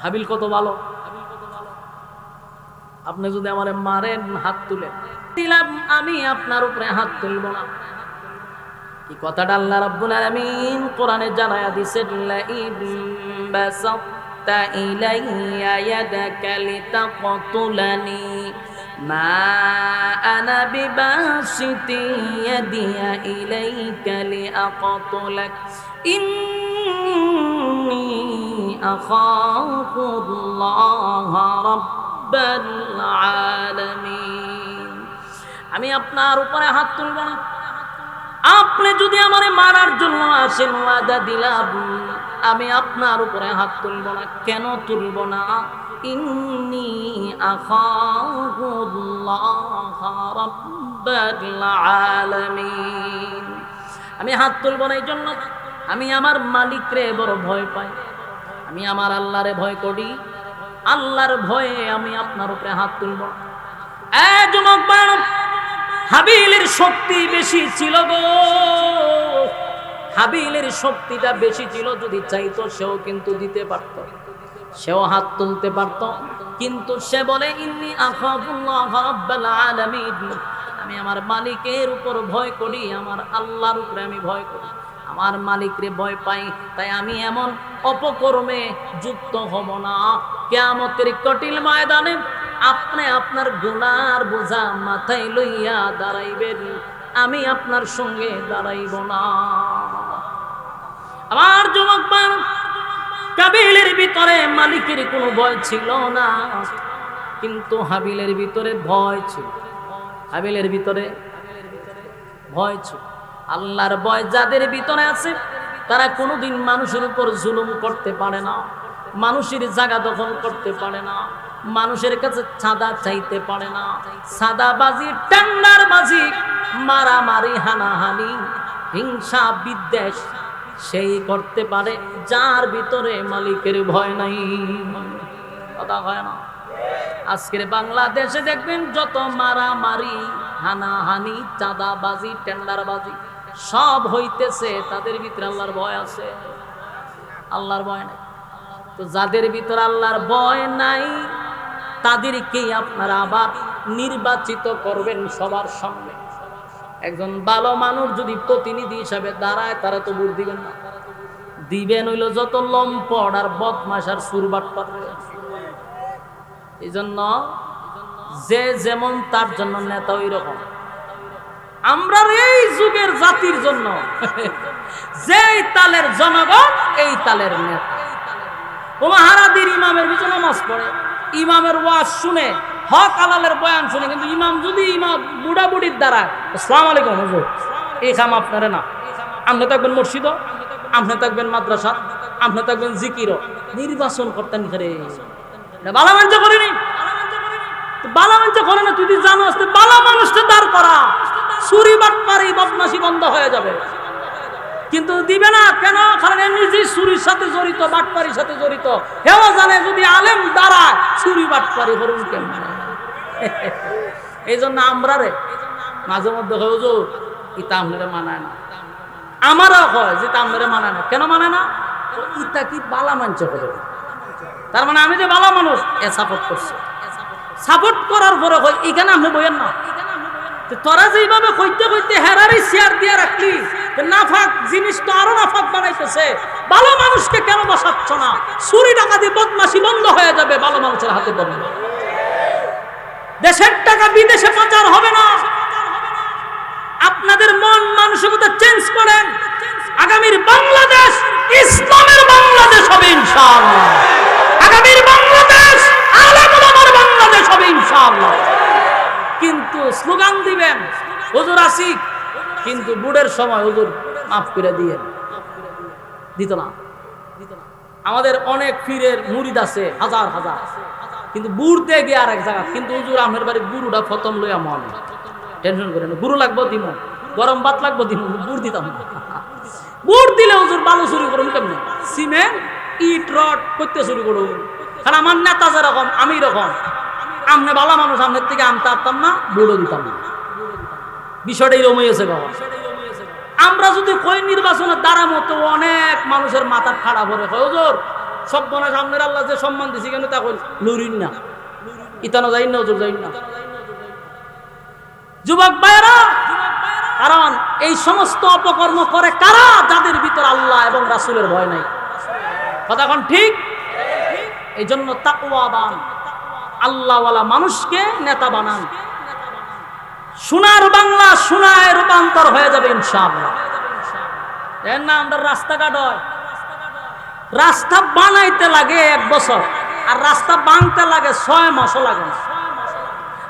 হাবিল কত ভালো, আপনি যদি আমারে মারেন হাত তুলেন দিলাম আমি আপনার উপরে হাত তুলব না। এই কথাটা আল্লাহ রাব্বুল আলামিন কোরআনে জানায়া দিয়েছেন, লা ইনবাসাতা ইলাইয়া ইয়াদাকা লিতাকতুলানি মা আনা বিবাসিতি ইয়াদিয়া ইলাইকা লিআকতুলাক ইন্নী আখাফুল্লাহ রাব্বাল আলামিন। আমি আপনার উপরে হাত তুলব না, আপনি যদি আমারে মারার জন্য আসেন ওয়াদা দিলাম আমি আপনার উপরে হাত তুলব না। কেন তুলব না? ইন্নী আখাফুল্লাহ রাব্বাল আলামিন। আমি হাত তুলব না এই জন্য আমি আমার মালিকরে বড় ভয় পাই, আমি আমার আল্লাহরে ভয় করি, আল্লাহর ভয়ে আমি আপনার উপরে হাত তুলব না। যুবক ভাই, হাবিলের শক্তি বেশি ছিল গো, হাবিলের শক্তিটা বেশি ছিল, যদি চাইতো সেও কিন্তু দিতে পারত, সেও হাত তুলতে পারত, কিন্তু সে বলে ইন্নী আখাফুল্লাহ রাব্বাল আলামিন, আমি আমার মালিকের উপর ভয় করি, আমার আল্লাহর উপরে আমি ভয় করি, আমার মালিকরে ভয় পাই, তাই আমি এমন অপকর্মে যুক্ত হব না। কিয়ামতের কঠিন ময়দানে আপনি আপনার গুনার বোঝা মাথায় লইয়া দাঁড়াইবেন, আমি আপনার সঙ্গে দাঁড়াইব না। আমার যুবক ভাই, কাবিলের ভিতরে মালিকের কোনো ভয় ছিল না, কিন্তু হাবিলের ভিতরে ভয় ছিল, হাবিলের ভিতরে ভয় ছিল। আল্লাহর ভয় যাদের ভিতরে আছে তারা কোনোদিন মানুষের উপর জুলুম করতে পারে না, মানুষের জায়গা দখল করতে পারে না, মানুষের কাছে চাঁদা চাইতে পারে না। চাঁদাবাজি, টেন্ডারবাজি, মারামারি, হানাহানি, হিংসা, বিদ্বেষ সেই করতে পারে যার ভিতরে মালিকের ভয় নাই। কথা হয় না? আজকের বাংলাদেশে দেখবেন যত মারামারি, হানাহানি, চাঁদাবাজি, টেন্ডারবাজি সব হইতেছে, তাদের ভিতরে আল্লাহর ভয় আছে? আল্লাহর ভয় নাই। তো যাদের ভিতরে আল্লাহর ভয় নাই তাদেরকেই আপনারা আবার নির্বাচিত করবেন সবার সামনে। একজন ভালো মানুষ যদি প্রতিনিধি হিসাবে দাঁড়ায় তারা তো ভোট দিবেন না, দিবেন হইল যত লম্পট আর বদমাশ আর সুরবাটপার। এই জন্য যে যেমন তার জন্য নেতা ওই রকম। আমরা এই যুগের জাতির জন্য যেই তালের জনগণ এই তালের নেতা। হারাদির ইমামের পিছনে নামাজ পড়ে, ইমামের ওয়াজ শুনে, হক আলালের বয়ান শুনে, কিন্তু ইমাম যদি ইমাম বুড়া বুড়ির দ্বারা আসসালামু আলাইকুম হুজুর, এই কাম আপনারে না। আপনি থাকবেন মসজিদ, আপনি থাকবেন মাদ্রাসা, আপনি থাকবেন জিকির, নির্বাচন করতেন করে বালা মানুষ করেনি, বালা মানুষ করে না। তুই জানো বালা মানুষটা দাঁড় করা, চুরি বাটপারি বদমাশি বন্ধ হয়ে যাবে, কিন্তু দিবে না কেন? কারণ এমনি যে চুরির সাথে জড়িত, বাটপারির সাথে জড়িত, হেও জানে যদি আলেম দাঁড়ায় চুরি বাটপারি করুন কেমন। এই জন্য আমরা রে মাঝে মধ্যে হুজুর ইতা আপনারা মানায় না, আমারও হয় যে তা আপনারা মানায় না। কেন মানে না? ইতা কি বালা মানছে হবে, তার মানে আমি যে বালা মানুষ এ সাপোর্ট করছে, সাপোর্ট করার পরে হয় এখানে আপনি বইয়েন না। তোরা যেভাবে কইতে কইতে হেরারি শেয়ার দিয়ে রাখলি, নাফাক জিনিস তো আরো নাফাক বানাইতেছে। ভালো মানুষকে কেন বসাচ্ছ না? চুরি ডাকাতি বদমাশি বন্ধ হয়ে যাবে, ভালো মানুষের হাতে বন্ধ। দেশের টাকা বিদেশে পাচার হবে না। আপনাদের মন মানসিকতা চেঞ্জ করেন। আগামীর বাংলাদেশ ইসলামের বাংলাদেশ হবে ইনশাআল্লাহ। আগামীর বাংলাদেশ আলেম ওলামার বাংলাদেশ হবে ইনশাআল্লাহ। কিন্তু স্লোগান দিবেন হুজুর আসি, কিন্তু বুড়ের সময় হুজুর মাফ করে দিয়েন, দিত না। আমাদের অনেক পীরের মুরিদ আছে হাজার হাজার, কিন্তু বুড় দিয়ে গিয়ে আর এক জায়গা, কিন্তু হুজুর আমার বাড়ি গুরুটা ফতম লইয়া মন টেনশন করেন, গুরু লাগবো দিম, গরম ভাত লাগবো দিম, বুড় দিতাম না। বুড় দিলে হুজুর বালু চুরি করুন কেমন, সিমেন্ট ইট রড করতে শুরু করুন। কারণ আমার নেতা যেরকম আমি রকম, আমনে ভালো মানুষ, আমনের থেকে আমতে পারতাম না, বুড়ো দিতাম না। বিষয়টা এরকম হয়েছে বাবা। আমরা যদি কই নির্বাচনের দ্বারা মতো অনেক মানুষের মাথা খাড়া ভরে হুজুর সব বনা সামনের আল্লাহ যে সম্মান দিছি কেন তা কই লুরিন না, ইতানো যাই না হুজুর যাই না। যুবক ভাইরা, কারণ এই সমস্ত অপকর্ম করে কারা? যাদের ভিতর আল্লাহ এবং রাসূলের ভয় নাই। কথা কোন ঠিক? এই জন্য তাকওয়াবান আল্লাহওয়ালা মানুষকে নেতা বানান। সোনার বাংলা সোনায় রূপান্তর হয়ে যাবে ইনশাআল্লাহ। এর না আমরা রাস্তাঘাট হয়, রাস্তা বানাইতে লাগে 1 বছর, আর রাস্তা বানতে লাগে 6 মাসও লাগে না।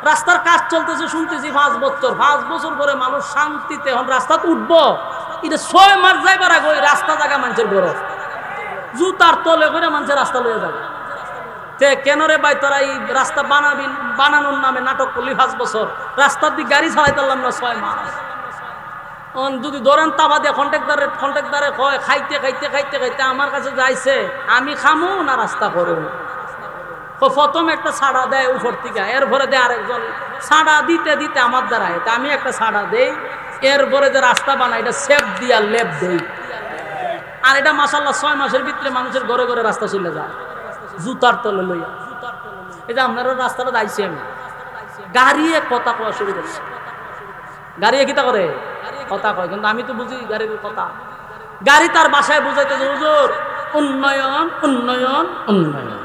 রাস্তার কাজ চলতেছে শুনতেছি 5 বছর, 5 বছর পরে মানুষ শান্তিতে এখন রাস্তা উঠবো, এটা 6 মাস যাইবার আগে ওই রাস্তা জায়গা মানুষের বড় জুতার তলে করে মানুষের রাস্তা লয়ে যাবে। কেন রে ভাই তোরা এই রাস্তা বানানোর নামে নাটক করলি 5 বছর, রাস্তার দিক গাড়ি চালাইতে পারলাম না 6 মাস। যদি ধরেন তাবা দিয়ে কন্ট্রাক্টরে কয় খাইতে খাইতে খাইতে খাইতে আমার কাছে যাইছে, আমি খামু না রাস্তা করো। প্রথম একটা ছাড়া দেয় উপর থেকে, এরপরে দেয় আরেকজন ছাড়া দিতে দিতে আমার দ্বারা এটা আমি একটা ছাড়া দেই, এরপরে যে রাস্তা বানাই এটা সেপ দিয়া লেপ দেই। আর এটা মাশাআল্লাহ 6 মাসের ভিতরে মানুষের ঘরে ঘরে রাস্তা চলে যায় জুতার তলে লইয়া। এটা আপনারা রাস্তাটা যাইছি আমি, গাড়িয়ে কথা কওয়া শুরু করছে। গাড়িয়ে কিতা করে কথা কয়, কিন্তু আমি তো বুঝি গাড়ির কথা। গাড়ি তার বাসায় বুঝাইতেছে হুজুর উন্নয়ন উন্নয়ন উন্নয়ন,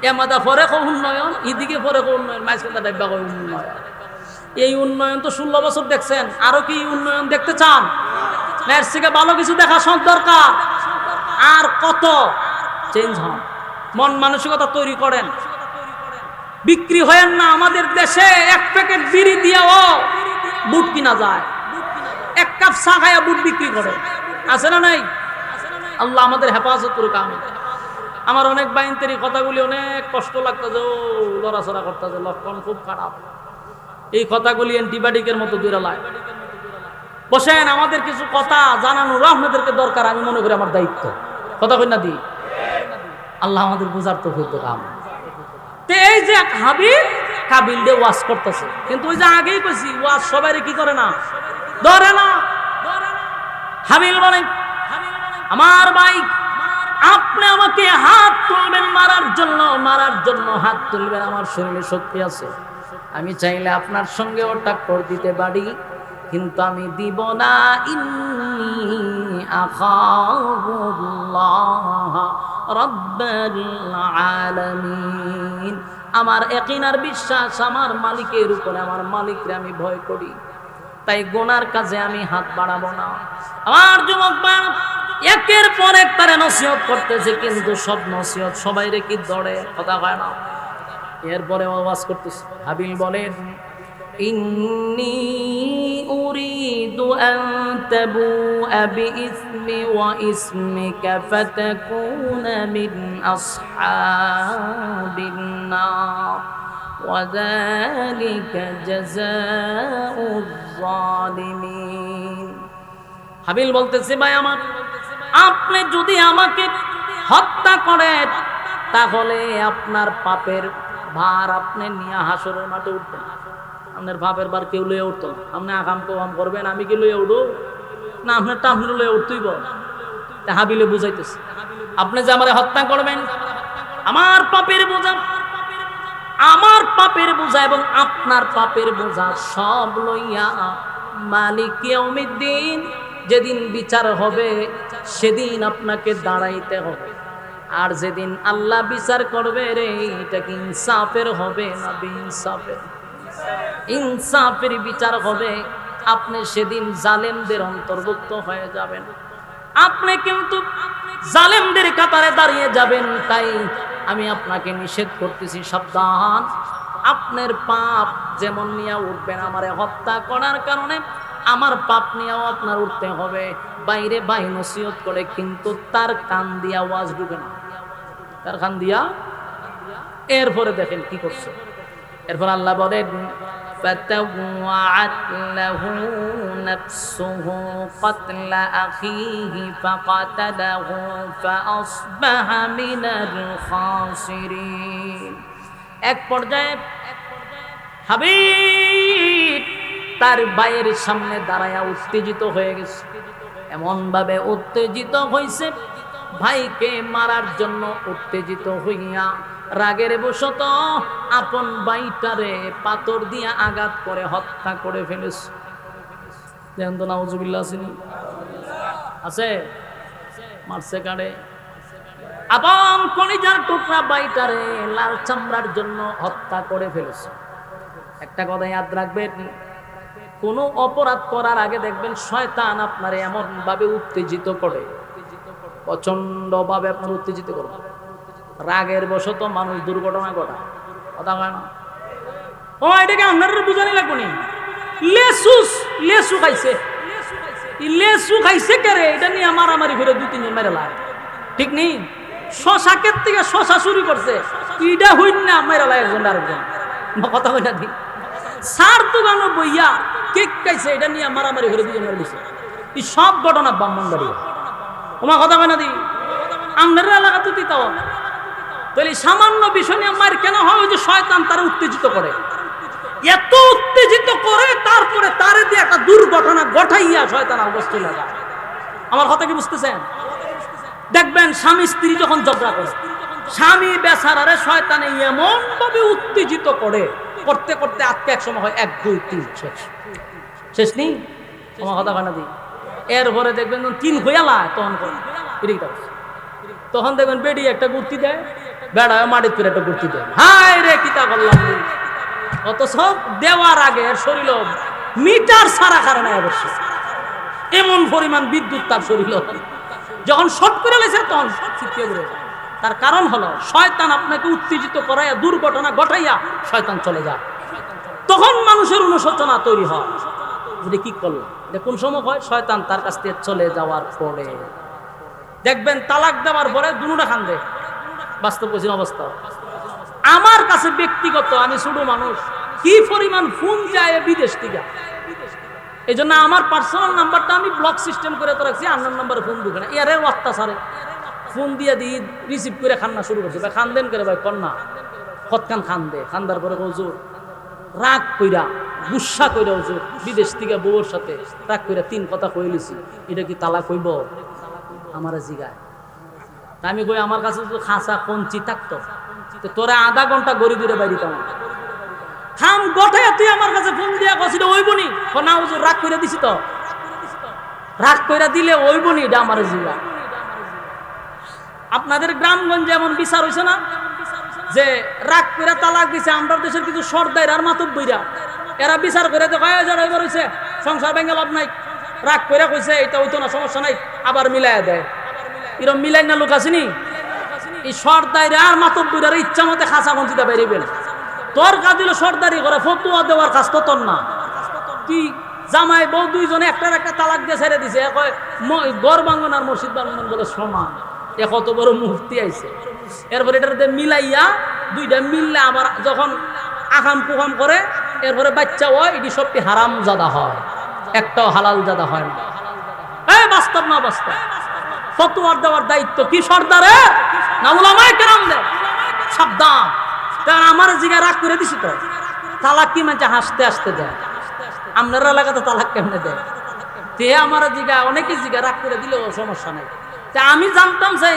এমাদা পরে কো উন্নয়ন, এদিকে পরে কো উন্নয়ন, মাঝখানটা ডাব্বা কয় উন্নয়ন। এই উন্নয়ন তো 16 বছর দেখছেন, আরো কি উন্নয়ন দেখতে চান? এর থেকে ভালো কিছু দেখা দরকার। আর কত চেঞ্জ হন, মন মানসিকতা তৈরি করেন। বিক্রি হয়েন না। আমাদের দেশে 1 প্যাকেট বিড়ি দিয়েও বুট কিনা যায়, 1 কাপ চা খাইয়া বুট বিক্রি করে, আছে না নাই? আল্লাহ আমাদের হেফাজত করুক। আমার অনেক বাইনতেরি কথাগুলি অনেক কষ্ট লাগতেছে, ও লড়াচড়া করতেছে, লক্ষণ খুব খারাপ। এই কথাগুলি অ্যান্টিবায়োটিকের মতো দূরালায়। বসেন, আমাদের কিছু কথা জানানোর আপনাদেরকে দরকার, আমি মনে করি আমার দায়িত্ব। কথা কই না দি, আল্লাহ আমাদের বোঝার তো হইতো কাম। এই যে কাবিল দিয়ে ওয়াজ করতেছে, কিন্তু ওই যে আগেই কইছি ওয়াজ সবাই কি করে না, ধরে না। হাবিল বলেন আমার ভাই আপনি আমাকে হাত তুলবেন মারার জন্য হাত তুলবেন, আমার শরীরে শক্তি আছে, আমি চাইলে আপনার সঙ্গে ওটা করে দিতে পারি, কিন্তু আমি দিব না। ইন্নী আখাফুল্লাহ রাব্বাল আলামিন, আমার ইয়াকিন আর বিশ্বাস আমার মালিকের উপরে, আমার মালিকরে আমি ভয় করি, তাই গুনার কাজে আমি হাত বাড়াবো না। আমার যুবক ভাই একের পর এক তারে নসিহত করতেছে, কিন্তু সব নসিহত সবাই রে কি দড়ে, কথা হয় না। এরপরে আওয়াজ করতেছে। হাবিল বলেন ইন্নী উরিদু আন তাবুআ বিইসমি ওয়া ইসমিকা ফাতাকুনা মিন আসহাবিন নার ওয়া যালিকা জাযাউয যালিমিন। হাবিল বলতেছে ভাই আমার, আপনি যদি আমাকে হত্যা করেন তাহলে আপনার পাপের ভার আপনি নিয়ে হাসরের মাঠে উঠবেন। আপনার পাপের ভার কেউ লইয়া উঠতো না। আপনি আকাম কাম করবেন, আমি কি লইয়া উঠবো না? আপনারটা আপনি লইয়া উঠতেই বল। হাবিলে বুঝাইতেছে, আপনি যে আমার হত্যা করবেন, আমার পাপের বোঝা এবং আপনার পাপের বোঝা সব লইয়া মালিক ইয়াউমিদ্দিন, যেদিন বিচার হবে সেদিন আপনাকে দাঁড়াইতে হবে। আর যেদিন আল্লাহ বিচার করবে রে, এটা কি ইনসাফের হবে না বেইনসাফের? ইনসাফের বিচার হবে। আপনি সেদিন জালেমদের অন্তর্ভুক্ত হয়ে যাবেন। আপনি কিন্তু জালেমদের কাতারে দাঁড়িয়ে যাবেন, তাই আমি আপনাকে নিষেধ করতেছি, সাবধান। আপনার পাপ যেমন নিয়ে উঠবেন আমারে হত্যা করার কারণে, আমার পাপ নিয়েও আপনার উঠতে হবে। বাইরে ভাই নসিহত করে, কিন্তু তার কান দিয়া ওয়াজ ঢুকে না, তার কান দিয়া। এরপরে দেখেন কি করছে, এরপর আল্লাহ বলেন فَتَوَّعَتْ لَهُ نَفْسُهُ قَتْلَ أَخِيهِ فَقَتَلَهُ فَأَصْبَحَ مِنَ الْخَاسِرِينَ। এক পর্যায়ে হাবিব তার ভাইয়ের সামনে দাঁড়ায়া উত্তেজিত হয়ে গেছে, এমন ভাবে উত্তেজিত হইছে, ভাইকে মারার জন্য উত্তেজিত হইয়া রাগের বশত আপন ভাইটারে পাথর দিয়া আঘাত করে হত্যা করে ফেলেছে। দেখেন তো, নাউজুবিল্লাহ আছে, মারছে কাড়ে আপন কলিজার টুকরা ভাইটারে লাল চামড়ার জন্য হত্যা করে ফেলেছে। একটা কথা ইয়াদ রাখবেন, কোনো অপরাধ করার আগে দেখবেন শয়তান আপনারে এমন ভাবে উত্তেজিত করে, প্রচন্ড ভাবে আপনার উত্তেজিত করবে। রাগের বশত মানুষ দুর্ঘটনা ঘটায়, কথা হয় না? ও এটাকে আপনার বুঝানি লাগবে নি। লেসু খাইছে, লেসু খাইছে কেরে, এটা নিয়ে মারামারি করে 2-3 জন মেরে লাগে, ঠিক নেই? শশাকের থেকে শশা চুরি করছে, ইটা হইন না মেরে লাগে একজন আরেকজন, কথা হয় না? ঠিক সার দোকানো বইয়া কেক খাইছে, এটা নিয়ে মারামারি করে 2 জন মেরে দিছে। এই সব ঘটনা ব্রাহ্মণবাড়িয়া, তোমার কথা হয় না? দি আপনার এলাকাতে দিতাও তাহলে সামান্য বিষয় নিয়ে মার কেন হয়? ওই যে শয়তান তারা উত্তেজিত করে, এত উত্তেজিত করে, তারপরে তারে দিয়ে একটা দুর্ঘটনা ঘটাইয়া শয়তান অবস্থ লাগা। আমার কথা কি বুঝতেছেন? দেখবেন স্বামী স্ত্রী যখন ঝগড়া করে, স্বামী বেচারারে শয়তানে এমন ভাবে উত্তেজিত করে, করতে করতে আজকে এক সময় হয় 1, 2, 3 শেষ নেই। আমার কথা হয় না? দি এরপরে দেখবেন 3 হইয়ালা, তখন দেখবেন বেডি একটা গুর্তি দেয়, বেড়া মাটির তুলে একটা গুর্তি দেয়। হায় রে কিতা করলাম! অত সব দেওয়ার আগে শরীর মিটার সারা কারণে অবশ্যই এমন পরিমাণ বিদ্যুৎ তার শরীর যখন শর্ট করে লেছে, তখন ছিটিয়ে পড়ে। তার কারণ হলো শয়তান আপনাকে উত্তেজিত করাইয়া দুর্ঘটনা ঘটাইয়া শয়তান চলে যায়, তখন মানুষের অনুশোচনা তৈরি হয়, যে কি করলো। এটা কোন সময় হয়? শয়তান তার কাছ থেকে চলে যাওয়ার পরে। দেখবেন তালাক দেওয়ার পরে দুনুটা কান্দে, বাস্তব বলছি অবস্থা। আমার কাছে ব্যক্তিগত, আমি ছোট মানুষ, কি পরিমাণ ফোন যায় বিদেশ থেকে। এই জন্য আমার পার্সোনাল নাম্বারটা আমি ব্লক সিস্টেম করে তো রাখছি, আন্নার নাম্বারে ফোন ঢুকে না। এর অত্যাচারে ফোন দিয়ে দিই, রিসিভ করে খান্না শুরু করছে, ভাই খান দেন করে, ভাই কন্যা কতখান খান দে, খান্দার পরে হুজুর রাগ কইরা গুসা কইরা হুজুর বিদেশ থেকে বউর সাথে রাগ কইরা 3 কথা কই লিছি, এটা কি তালাক হইব? আমারে জিগায়। আমি কই আমার কাছে তো খাসা কঞ্চি থাকতো, তোরা আধা ঘন্টা গড়ি দূরে বাইরে তেমন থাম গঠায় তুই আমার কাছে ফোন দিয়া কছিল ওইবনি, না হুজুর রাগ কইরা দিছি, তো রাগ কইরা দিলে ওইবনি, এটা আমারে জিগায়। আপনাদের গ্রামগঞ্জে এমন বিচার হইছে না যে রাগ কইরা তালাক দিছে? আমরা দেশের কিছু সর্দার আর মাতব্বইরা এরা বিচার করে তো কয় হাজার হইবার হইছে, সংসার ভেঙে লাভ নাই, রাগ কইরা কইছে এটা হইতো না, সমস্যা নাই, আবার মিলাইয়া দেয়। এরকম মিলাই না লোক আসেনি? এই সর্দার আর মাতব্বইরা ইচ্ছা মতে খাসা কঞ্চিটা বেরিবেন, তোর কাজ দিল সর্দারি করে, ফতুয়া দেওয়ার কাজ তো তোর না। তুই জামাই বউ 2 জনে একটা তালাক দিয়ে ছেড়ে দিছে, গড় বাঙ্গন আর মসজিদ বাঙ্গন বলে সমান, এ কত বড় মুফতি আইছে। এরপর এটাতে মিলাইয়া 2টা মিললে আবার যখন আকাম কুকাম করে, এরপরে বাচ্চা হয়, এটি সবটি হারাম জাদা হয়, একটাও হালাল জাদা হয় না। বাস্তব না বাস্তব? ফতুয়ার দেওয়ার দায়িত্ব কি সর্দারের না উলামায়ে কেরামদের? সাবধান। কারণ আমার জিগা রাগ করে দিছি, তো তালাক কি মানে হাসতে হাসতে দেয়? আপনার এলাকাতে তালাক কেমনে দেয়? তে আমার জিগা অনেকে জিগা রাগ করে দিলেও সমস্যা নাই। তা আমি জানতাম যে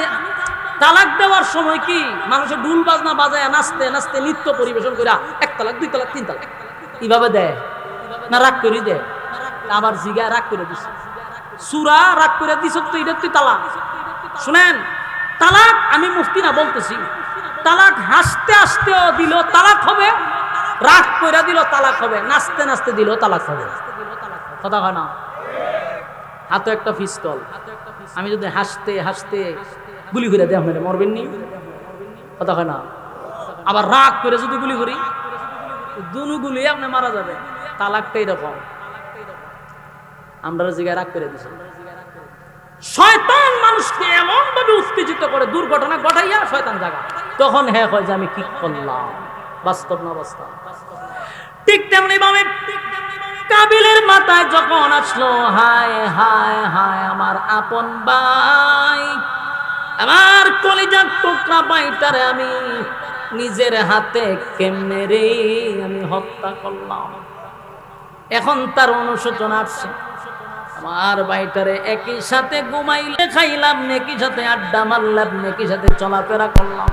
তালাক দেওয়ার সময় কি মানুষের ঢুল বাজনা বাজায় নাচতে নাচতে নৃত্য পরিবেশন করে 1 তালাক 2 তালাক 3 তালাক এইভাবে দেয় না? রাগ করে দেয়। আবার জিগা রাগ করে দিছে, সুরা রাগ করে দিছ তো, এটা তুই তালাক। শুনেন, তালাক আমি মুফতি না বলতেছি, তালাক হাসতে হাসতেও দিল তালাক হবে, রাগ করে দিল তালাক হবে, নাচতে নাচতে দিল তালাক হবে, কথা হয় না? হাতে একটা পিস্তল, আমি যদি হাসতে হাসতে গুলি করে দেয় আপনারা মরবেন নি? কথা হয় না? আবার রাগ করে যদি গুলি করি, দুনু গুলি আপনি মারা যাবে। তালাকটা এরকম, আমরা জায়গায় রাগ করে দিছি। শয়তান মানুষকে এমন ভাবে উত্তেজিত করে, দুর্ঘটনা ঘটাইয়া শয়তান জায়গা, তখন হ্যাঁ হয় যে আমি কি করলাম। বাস্তব না বাস্তব? ঠিক তেমনি ভাবে কাবিলের মাথায় যখন আসলো, হায় হায় হায় আমার আপন ভাই, আমার কলিজার টুকরা ভাইটারে আমি নিজের হাতে কেমনে রে আমি হত্যা করলাম। এখন তার অনুশোচনা আসছে, আমার ভাইটারে একই সাথে ঘুমাইলে খাইলাম, একই সাথে আড্ডা মারলাম, একই সাথে চলাফেরা করলাম,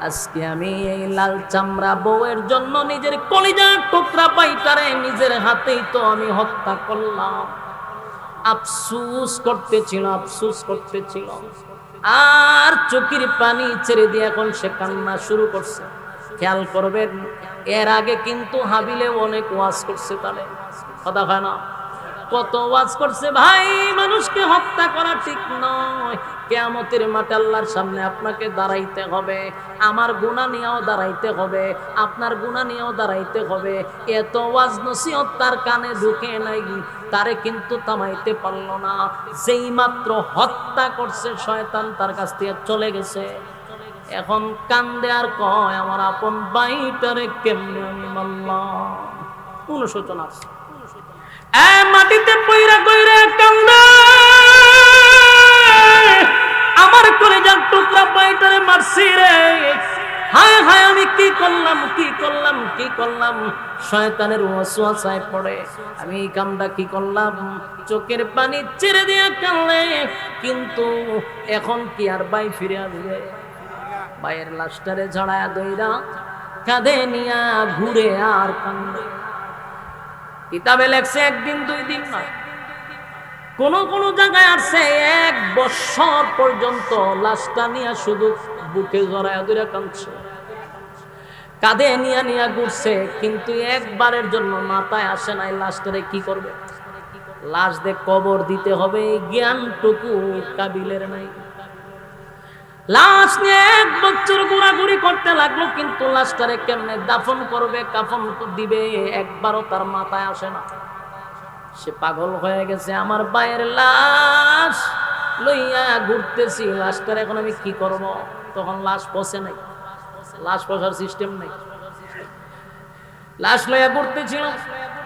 আজকে আমি এই লাল চামড়া বউয়ের জন্য নিজের কলিজার টুকরা ভাইটারে নিজের হাতেই তো আমি হত্যা করলাম। আফসোস করতেছিল, আফসোস করতেছিল, আর চোখের পানি ছেড়ে দিয়ে এখন সে কান্না শুরু করছে। খেয়াল করবেন, এর আগে কিন্তু হাবিলে অনেক ওয়াজ করছে, তাহলে কথা হয় না? কত ওয়াজ করছে ভাই, মানুষকে হত্যা করা ঠিক নয়, কিয়ামতের মাঠে আল্লাহর সামনে আপনাকে দাঁড়াইতে হবে, আমার গুনাহ নিয়েও দাঁড়াইতে হবে, আপনার গুনাহ নিয়েও দাঁড়াইতে হবে। এত ওয়াজ নসিহত তার কানে ঢুকে নাই, তারে কিন্তু থামাইতে পারলো না। যেই মাত্র হত্যা করছে, শয়তান তার কাছ থেকে চলে গেছে। এখন কান্দে আর কয়, আমার আপন ভাইটারে কেমনে আমি মারলাম। অনুশোচনা আছে, মাটিতে পইরা কইরা কান্দে, আমার কলিজার টুকরা ভাইটারে মারছি রে, হায় হায় আমি কি করলাম, কি করলাম, কি করলাম। শয়তানের ওয়াসওয়াসায় পড়ে আমি এই কামটা কি করলাম, চোখের পানি ছেড়ে দিয়ে কান্দে। কিন্তু এখন কি আর ভাই ফিরে আসবে? ভাইয়ের লাশটারে ঝড়ায়া দইরা কাঁধে নিয়া ঘুরে আর কান্দে। কিতাবে লেখছে একদিন দুই দিন নয়, কোন কোন জায়গায় আসছে 1 বছর পর্যন্ত লাশটা নিয়ে শুধু বুকে জড়ায়া ধরে কাঁদছে, কাঁধে নিয়া নিয়া ঘুরছে, কিন্তু একবারের জন্য মাথায় আসে নাই লাশটারে কি করবে, লাশ দিয়ে কবর দিতে হবে এই জ্ঞানটুকু কাবিলের নাই। লাশ নিয়ে 1 বছর ঘোরাঘুরি করতে লাগলো, কিন্তু লাশটারে কেমনে দাফন করবে, কাফন দিবে, একবারও তার মাথায় আসে না। সে পাগল হয়ে গেছে, আমার ভাইয়ের লাশ লইয়া ঘুরতেছি, লাশটার এখন আমি কি করব। তখন লাশ পচে নাই, লাশ পচার সিস্টেম নাই, লাশ লইয়া ঘুরতেছিল।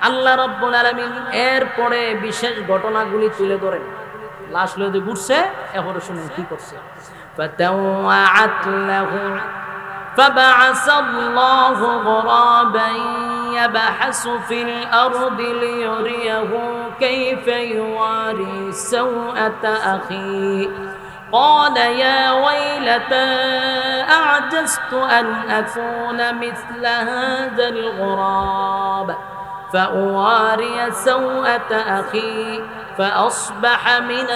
আল্লাহ রাব্বুল আলামিন এরপরে বিশেষ ঘটনাগুলি তুলে ধরেন। লাশ লইয়া ঘুরছে, এরপরে শুনেন কি করছে। فتوعت له فبعث الله غرابا يبحث في الأرض ليريه كيف يواري سوءة أخيه قال يا ويلتى أعجزت أن أكون مثل هذا الغراب فأواري سوءة أخي فأصبح من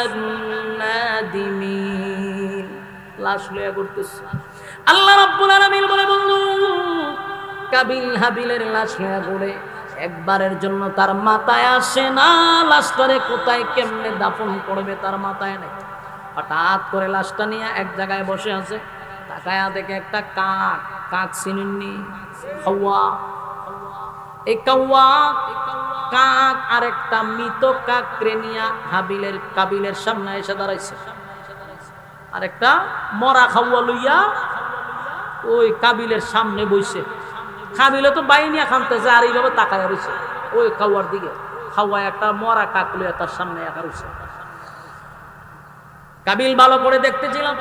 النادمين। লাশ লইয়া ঘুরতেছে। আল্লাহ রাব্বুল আলামিন বলে, বন্ধু কাবিল হাবিলের লাশ লইয়া ঘুরে, একবারের জন্য তার মাথায় আসে না লাশটারে কোথায় কেমনে দাফন করবে, তার মাথায় নেই। হঠাৎ করে লাশটা নিয়ে এক জায়গায় বসে আছে, তাকায়া দেখে একটা কাক, কাক চিনেননি? কাউয়া। এই কাউয়া কাক আরেকটা মৃত কাক নিয়া কাবিলের সামনে এসে দাঁড়াইছে। আরেকটা মরা খাওয়া লইয়া ওই কাবিলের সামনে বইছে। কাবিলে তো বাইনিয়া খানতেছে, আর এইভাবে তাকায় রয়েছে ওই খাওয়ার দিকে। খাওয়া একটা মরা কাক লইয়া তার সামনে একা রয়েছে। কাবিল ভালো করে দেখতেছিলাম,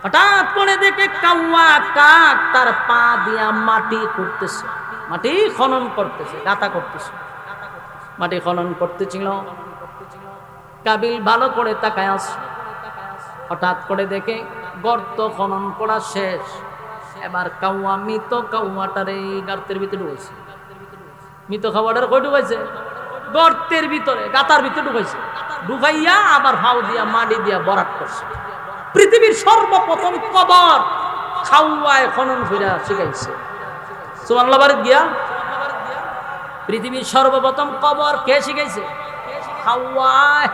হঠাৎ করে দেখে কাউয়া কাক তার পা দিয়া মাটি করতেছে, মাটি খনন করতেছে, গাঁথা করতেছে, মাটি খনন করতেছিল। কাবিল ভালো করে তাকায় আছে, হঠাৎ করে দেখে গর্ত খনন করা শেষ। এবার কাউয়া মৃত কাউয়াটার এই গর্তের ভিতরে ঢুকাইছে। মৃত কাউয়াটার কই ঢুকাইছে? গর্তের ভিতরে, গাতার ভিতরে ঢুকাইছে। ঢুকাইয়া আবার হাউ দিয়া মাটি দিয়া বরাট করছে। পৃথিবীর সর্বপ্রথম কবর কাউয়ায় খনন কইরা শিখাইছে। সুবহানাল্লাহ বাড়ি গিয়া পৃথিবীর সর্বপ্রথম কবর কে শিখাইছে? কাউয়ায়।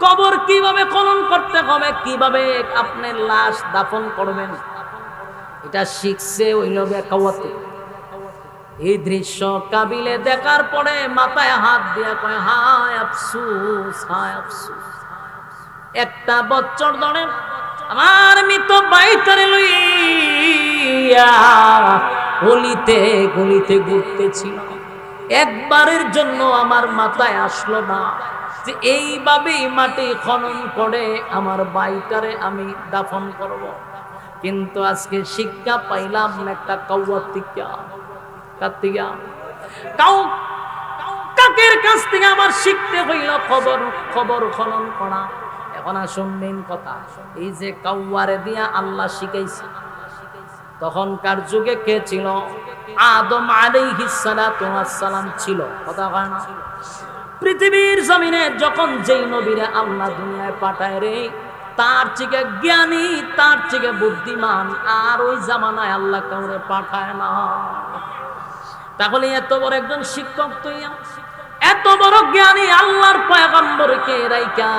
কবর কিভাবে খনন করতে হবে, কিভাবে আপনি লাশ দাফন করবেন, এটা শিখছে ওই লোকে কাওয়াতে। এই দৃশ্য কাবিলে দেখার পরে মাথায় হাত দিয়া কয় হায় আফসোস, হায় আফসোস। একটা বছর ধরে আমার মৃত বাইটারে লইয়া গলিতে গলিতে ঘুরতেছিল, একবারের জন্য আমার মাথায় আসলো না যে এইভাবেই মাটি খনন করে আমার বাইটারে আমি দাফন করব। কিন্তু আজকে শিক্ষা পাইলাম একটা কাউয়াতিকা কাতিকা কাকের কাছ থেকে আমার শিখতে হইল খবর খনন করা। এখন আসুন মেন কথা, এই যে কাউয়ারে দিয়া আল্লাহ শিখাইছে, তখনকার যুগে কে ছিল? আদম আলাইহিস সালাতু ওয়াস সালাম ছিল। কথা কয় না? পৃথিবীর জমিনে যখন যেই নবীরে আল্লাহ দুনিয়ায় পাঠায় রে, তার থেকে জ্ঞানী, তার থেকে বুদ্ধিমান আর ওই জামানায় আল্লাহ কাউরে পাঠায় না। তাহলে এত বড় একজন শিক্ষক তুই, এত বড় জ্ঞানী আল্লাহর পয়গম্বরকে রাইকা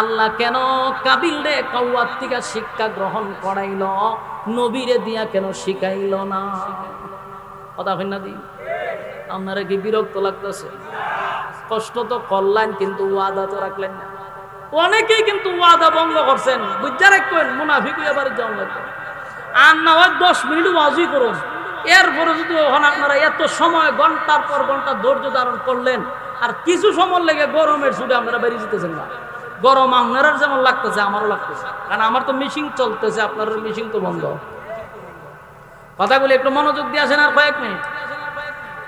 আল্লাহ কেন কাবিল রে কাওয়াত থেকে শিক্ষা গ্রহণ করাইল, নবীরে দিয়া কেন শিখাইল না? কথা কই না দি? আপনারা কি বিরক্ত লাগতেছে? কষ্ট তো করলেন কিন্তু ওয়াদা তো রাখলেন না। অনেকেই কিন্তু ওয়াদা ভঙ্গ করছেন, বুঝা রাখবেন মুনাফিক হয়ে বাড়ি যাওয়া লাগবে। আর না হয় 10 মিনিট ওয়াজই করুন, এরপরে যদি ওখানে আপনারা এত সময় ঘন্টার পর ঘন্টা ধৈর্য ধারণ করলেন, আর কিছু সময় লেগে গরমের ছুটে আপনারা বেরিয়ে যেতেছেন না। গরম আপনার যেমন লাগতেছে আমারও লাগতেছে, কারণ আমার তো মেশিন চলতেছে, আপনার মেশিন তো বন্ধ। কথাগুলি একটু মনোযোগ দিয়ে আসেন আর কয়েক মিনিট।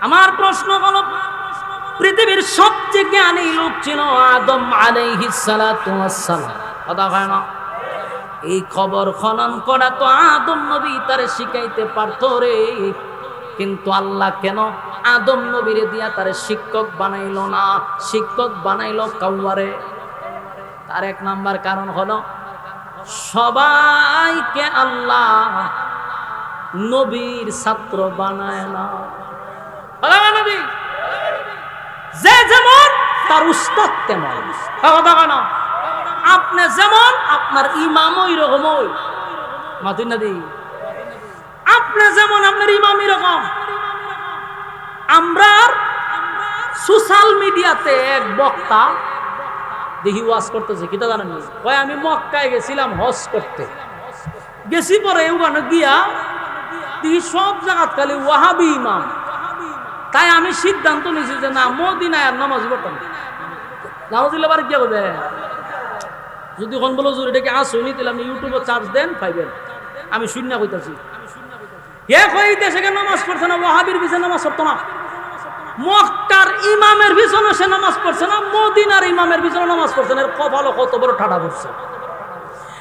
আমার প্রশ্ন হলো, পৃথিবীর সবচেয়ে জ্ঞানী লোক ছিল আদম আলাইহিস সালাতু ওয়াস সালাম। কথা হয় না? এই খবর খনন করা তো আদম নবী তারে শিখাইতে পারতো রে, কিন্তু আল্লাহ কেন আদম নবীরে দিয়া তারে শিক্ষক বানাইলো না? শিক্ষক বানাইলো কাউয়ারে। তার এক নাম্বার কারণ হলো, সবাইকে আল্লাহ নবীর ছাত্র বানায় না। যে যেমন তার উস্তাদ তেমন। আপনি যেমন আপনার ইমাম ওই রকম, মাতুই না দি, আপনি যেমন আপনার ইমাম এরকম। আমরা সোশ্যাল মিডিয়াতে এক বক্তা দেখি ওয়াজ করতেছে, কিটা জানেন? ভাই আমি মক্কায় গেছিলাম হজ করতে, গেছি পরে ওখানে গিয়া দেখি সব জায়গা খালি ওয়াহাবি ইমাম। তাই আমি সিদ্ধান্ত নিয়েছি যে না, মদিনায় আর নামাজ পড়তাম। নামাজ বাড়ি গিয়ে করবে যদি কোন বলো জোর এটাকে আসুনি, তাহলে আপনি ইউটিউবে চার্জ দেন পাইবেন। আমি শূন্য কইতাছি, হে কই দেশে নামাজ পড়ছে না, ওয়াহাবির পিছনে নামাজ পড়তো না, মক্কার ইমামের পিছনে সে নামাজ পড়ছে না, মদিনার ইমামের পিছনে নামাজ পড়ছে না। এর কপালে কত বড় ঠাডা পড়ছে।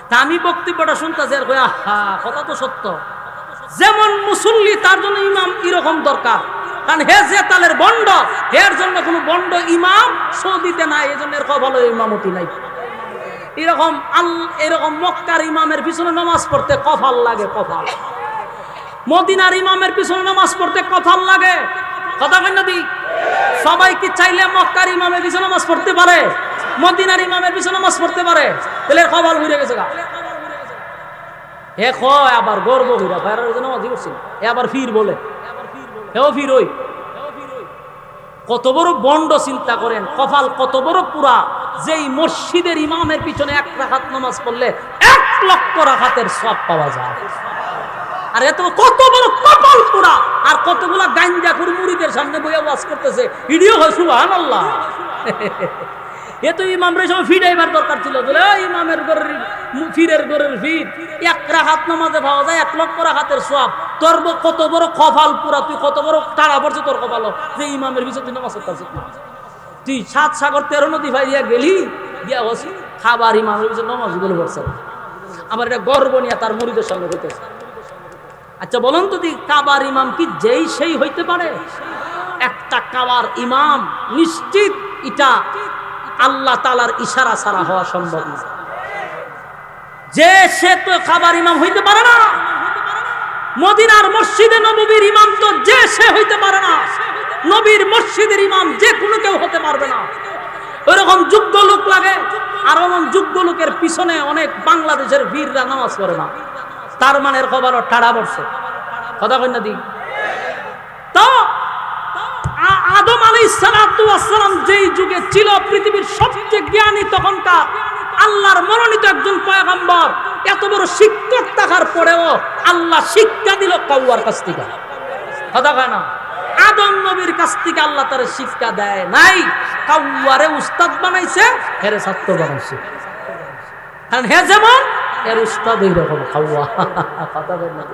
তা আমি বক্তব্যটা শুনতেছি আর কই আহা, কথা তো সত্য। যেমন মুসল্লি তার জন্য ইমাম এরকম দরকার, কারণ হে যে তালের বন্ড, এর জন্য কোনো বন্ড ইমাম সৌদিতে নাই, এই জন্য এর কপালে ইমামতি নাই। এরকম মক্কার ইমামের পিছনে নামাজ পড়তে কপাল লাগে, কপাল। মদিনার ইমামের পিছনে নামাজ পড়তে কপাল লাগে। কথা কই না দি? সবাই কি চাইলে মক্কার ইমামের পিছনে নামাজ পড়তে পারে, মদিনার ইমামের পিছনে নামাজ পড়তে পারে? তাহলে কপাল ঘুরে গেছে গা। হে কয় আবার গর্ব হইরা বাইরের জন্য নামাজ পড়ছি, এ আবার ফির বলে, হেও ফির ওই। কত বড় বন্ড চিন্তা করেন, কপাল কত বড় পুরা, যেই মসজিদের ইমামের পিছনে 1 রাকাত নামাজ পড়লে 1 লক্ষ রাকাতের সওয়াব পাওয়া যায়। আর এত কত বড় কপাল পুরা, আর কতগুলা গাঞ্জা খুর মুরিদের সামনে বইয়া ওয়াজ করতেছে, ভিডিও হয় সুবহানাল্লাহ। এ তো ইমামের সময় ফিডাইবার দরকার ছিল, বলে ইমামের ঘরের ফিরের ঘরের ফির 1 রাকাত নামাজে পাওয়া যায় 1 লক্ষ রাকাতের সওয়াব। তোর কত বড় কপাল পুরা, তুই কত বড় টাকা পড়ছে তোর কপাল যে ইমামের পিছনে তুই নামাজ পড়ছিস না। তুই 7 সাগর 13 নদী ভাইয়া গেলি, গিয়া বসি খাবার ইমামের পিছনে নামাজ গুলো পড়ছে। আমার এটা গর্ব নিয়ে তার মুরিদের সঙ্গে হইতেছে। আচ্ছা বলুন তো, কাবার ইমাম কি যেই সেই হইতে পারে? একটা কাবার ইমাম নিশ্চিত এটা আল্লাহ তাআলার ইশারা ছাড়া হওয়া সম্ভব না। যে সে তো কাবার ইমাম হইতে পারে না। মদিনার মসজিদে নববীর ইমাম তো যে সে হইতে পারে না। নবীর মসজিদের ইমাম যে কোনো কেউ হতে পারবে না। ওইরকম যোগ্য লোক লাগে। আর এমন যোগ্য লোকের পিছনে অনেক বাংলাদেশের বীররা নামাজ পড়ে না, তার মানের খবরও ঠাড়া পড়ছে। কথা কই না দি? তো আদম আলাইহিস সালাতু ওয়াস সালাম যেই যুগে ছিল পৃথিবীর সবচেয়ে জ্ঞানী তখনকার আল্লাহর মনোনীত একজন পয়গম্বর, এত বড় শিক্ষক থাকার পরেও আল্লাহ শিক্ষা দিল কাউয়ার কাছ থেকে। কথা কয় না? আদম নবীর কাছ থেকে আল্লাহ তার শিক্ষা দেয় নাই, কাউয়ারে উস্তাদ বানাইছে, হেরে ছাত্র বানাইছে। কারণ হে যেমন এর উস্তাদ এইরকম কাউয়া। কথা বল না?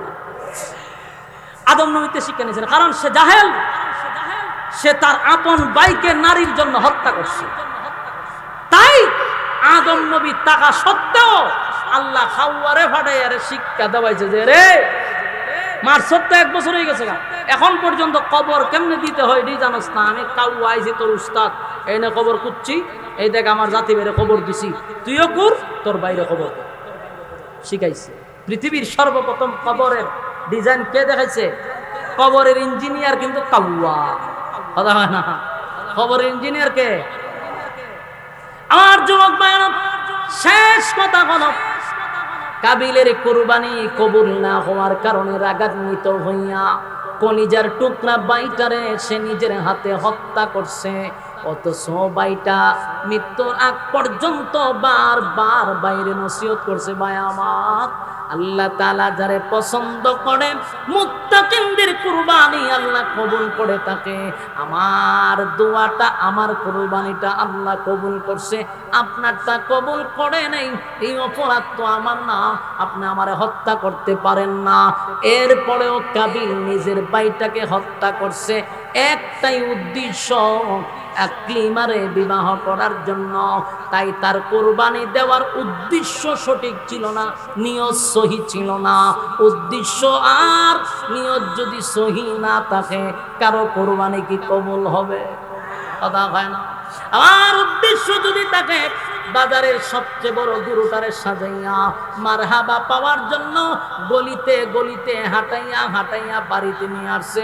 আদম নবীতে শিক্ষা নিয়েছেন, কারণ সে জাহেল, সে তার আপন ভাইকে নারীর জন্য হত্যা করছে। তাই আদম নবী টাকা সত্ত্বেও আল্লাহ খাওয়ারে ফাটাইয়ারে শিক্ষা দেওয়াইছে যে রে মার সত্য 1 বছর হয়ে গেছে, এখন পর্যন্ত কবর কেমনে দিতে হয় এটি জানোস না? আমি কাউয়া আইছি তোর উস্তাদ, এই না কবর কুচ্ছি, এই দেখ আমার জাতি বেড়ে কবর দিছি, তুইও কর, তোর বাইরে কবর শিখাইছে। পৃথিবীর সর্বপ্রথম কবরের ডিজাইন কে দেখাইছে? কবরের ইঞ্জিনিয়ার কিন্তু কাউয়া। কথা হয় না? কবরের ইঞ্জিনিয়ার কে? আমার যুবক ভাইরা, শেষ কথা হলো কাবিলের কুরবানি কবুল না হওয়ার কারণে রাগান্বিত হইয়া কলিজার টুকরা বাইটারে সে নিজের হাতে হত্যা করছে। অথচ বাইটা মৃত্যুর আগ পর্যন্ত বারবার বাইরে নসিহত করছে, ভাই আমার আল্লাহ তাআলা যারে পছন্দ করেন মুত্তাকিনদের কুরবানি আল্লাহ কবুল করে থাকে। আমার দোয়াটা, আমার কুরবানিটা আল্লাহ কবুল করছে, আপনারটা কবুল করে নাই, এই অপরাধ তো আমার না, আপনি আমারে হত্যা করতে পারেন না। এরপরেও কাবিল নিজের ভাইটাকে হত্যা করছে একটাই উদ্দেশ্য, আকলিমারে বিবাহ করার জন্য। তাই তার কুরবানি দেওয়ার উদ্দেশ্য সঠিক ছিল না, নিয়ত সহি ছিল না। উদ্দেশ্য আর নিয়ত যদি সহি না থাকে কারো কুরবানি কি কবুল হবে? কথা হয় না? আমার উদ্দেশ্য যদি থাকে বাজারের সবচেয়ে বড় গরুটারে সাজাইয়া মারহাবা পাওয়ার জন্য গলিতে গলিতে হাঁটাইয়া হাঁটাইয়া বাড়িতে নিয়ে আসছে,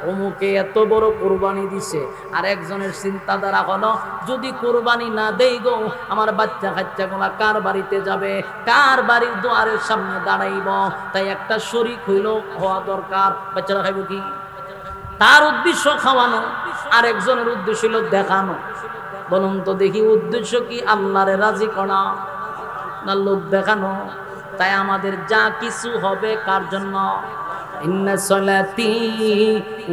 অমুকে এত বড় কুরবানি দিছে। আর একজনের চিন্তাধারা হলো যদি কুরবানি না দেই গো, আমার বাচ্চা কাচ্চাগুলা কার বাড়িতে যাবে, কার বাড়ির দুয়ারের সামনে দাঁড়াইব, তাই একটা শরীক হইল হওয়া দরকার। বাচ্চারা খাইব কি? তার উদ্দেশ্য খাওয়ানো, আর একজনের উদ্দেশ্য হলো দেখানো। বলুন তো দেখি, উদ্দেশ্য কি? আল্লাহরে রাজি করা না লোক দেখানো? তাই আমাদের যা কিছু হবে কার জন্য? ইন্না সলাতি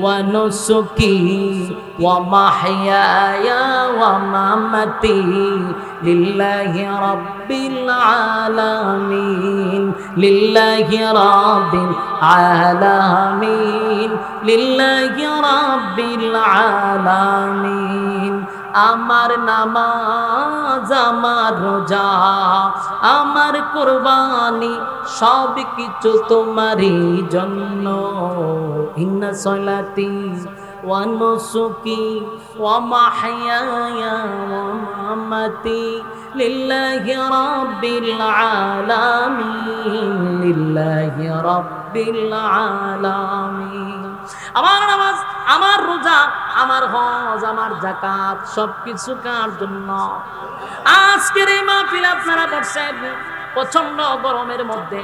ওয়া নুসুকি ওয়া মাহইয়ায়া ওয়া মামাতি লিল্লাহি রাব্বিল আলামিন, লিল্লাহি রাব্বিল আলামিন, লিল্লাহি রাব্বিল আলামিন। আমার নামাজ, আমার রোজা, আমার কুরবানি সব কিছু তোমারই জন্য। ইন্না সলাতি ওয়া নুসুকি ওয়া মাহইয়ায়া ওয়া মামাতি লিল্লাহি রাব্বিল আলামিন, লিল্লাহি রাব্বিল আলামিন। আমার নামাজ, আমার রোজা, আমার হজ, আমার যাকাত সবকিছু কার জন্য? আজকের এই মাহফিল আপনারা করছেন প্রচন্ড গরমের মধ্যে,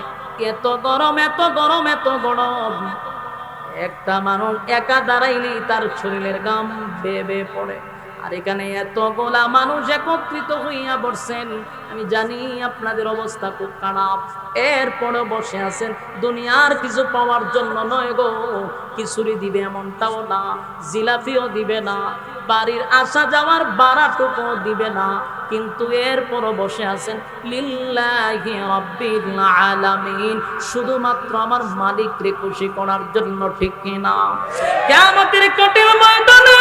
এত গরম, এত গরম, এত গরম, একটা মানুষ একা দাঁড়াইলেই তার শরীরের ঘাম বেয়ে বেয়ে পড়ে। আর এখানে এতগুলা মানুষ একত্রিত হইয়া বসছেন, আমি জানি আপনাদের অবস্থা খুব খারাপ। এরপরে বসে আছেন দুনিয়ার কিছু পাওয়ার জন্য নয় গো। খিচুড়ি দিবে এমনটাও না, জিলাপিও দিবে না, বাড়ির আসা যাওয়ার ভাড়াটুকু দিবে না, কিন্তু এরপরও বসে আছেন লিল্লাহি রাব্বিল আলামিন, শুধুমাত্র আমার মালিককে খুশি করার জন্য। ঠিক কিনা? কিয়ামতের কঠিন ময়দানে,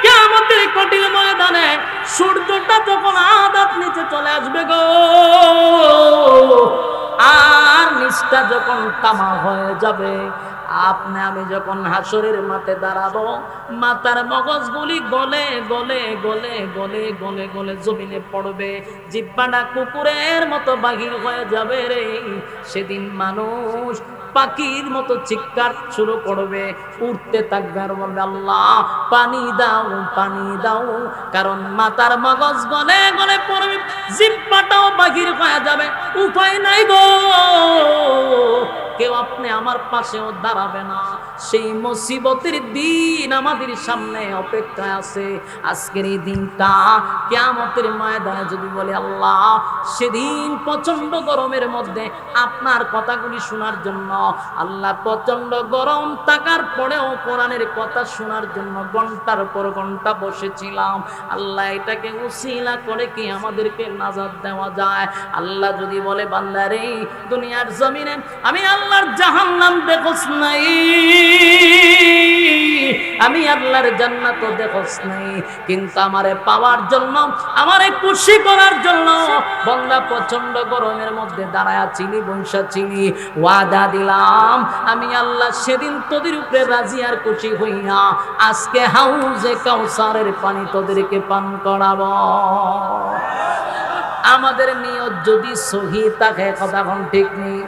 কিয়ামতের কঠিন ময়দানে সূর্যটা যখন আদাত নিচে চলে আসবে গো, আর নিচটা যখন তামা হয়ে যাবে, আপনি আমি যখন হাসরের মাঠে দাঁড়াবো, মাথার মগজগুলি গলে গলে গলে গলে গলে গলে জমিনে পড়বে, জিহ্বাটা কুকুরের মতো বাহির হয়ে যাবে রে। সেদিন মানুষ পাখির মতো চিৎকার শুরু করবে, উঠতে থাকবে আর বলবে আল্লাহ পানি দাও পানি দাও। কারণ মাথার মগজ গলে গলে পড়বে, জিহ্বাটাও বাহির হয়ে যাবে, উপায় নাই গো, কেউ আপনি আমার পাশেও দাঁড়াবে না। সেই মুসিবতের দিন আমাদের সামনে অপেক্ষা আছে। আজকের এই দিনটা কিয়ামতের ময়দানে যদি বলি আল্লাহ, সেদিন প্রচন্ড গরমের মধ্যে আপনার কথাগুলি শোনার জন্য, আল্লাহ প্রচন্ড গরম থাকার পরেও কোরআনের কথা শোনার জন্য ঘন্টার পর ঘন্টা বসেছিলাম। আল্লাহ এটাকে উসিলা করে কি আমাদেরকে নাজাত দেওয়া যায়? আল্লাহ যদি বলে বান্দা রে, দুনিয়ার জমিনে আমি আল্লাহর জাহান্নাম দেখোস নাই, আমি আল্লাহর জান্নাত দেখোস নাই, কিন্তু আমারে পাওয়ার জন্য, আমারে খুশি করার জন্য বান্দা প্রচন্ড গরমের মধ্যে দাঁড়ায়া চিনি বংশা চিনি, ওয়াদা দিলাম আমি আল্লাহ সেদিন তোদের উপরে রাজি আর খুশি হইয়া আজকে হাউজে কাউসারের পানি তোদেরকে পান করাবো। আমাদের নিয়ত যদি সহি থাকে, কথা কোন ঠিক নেই।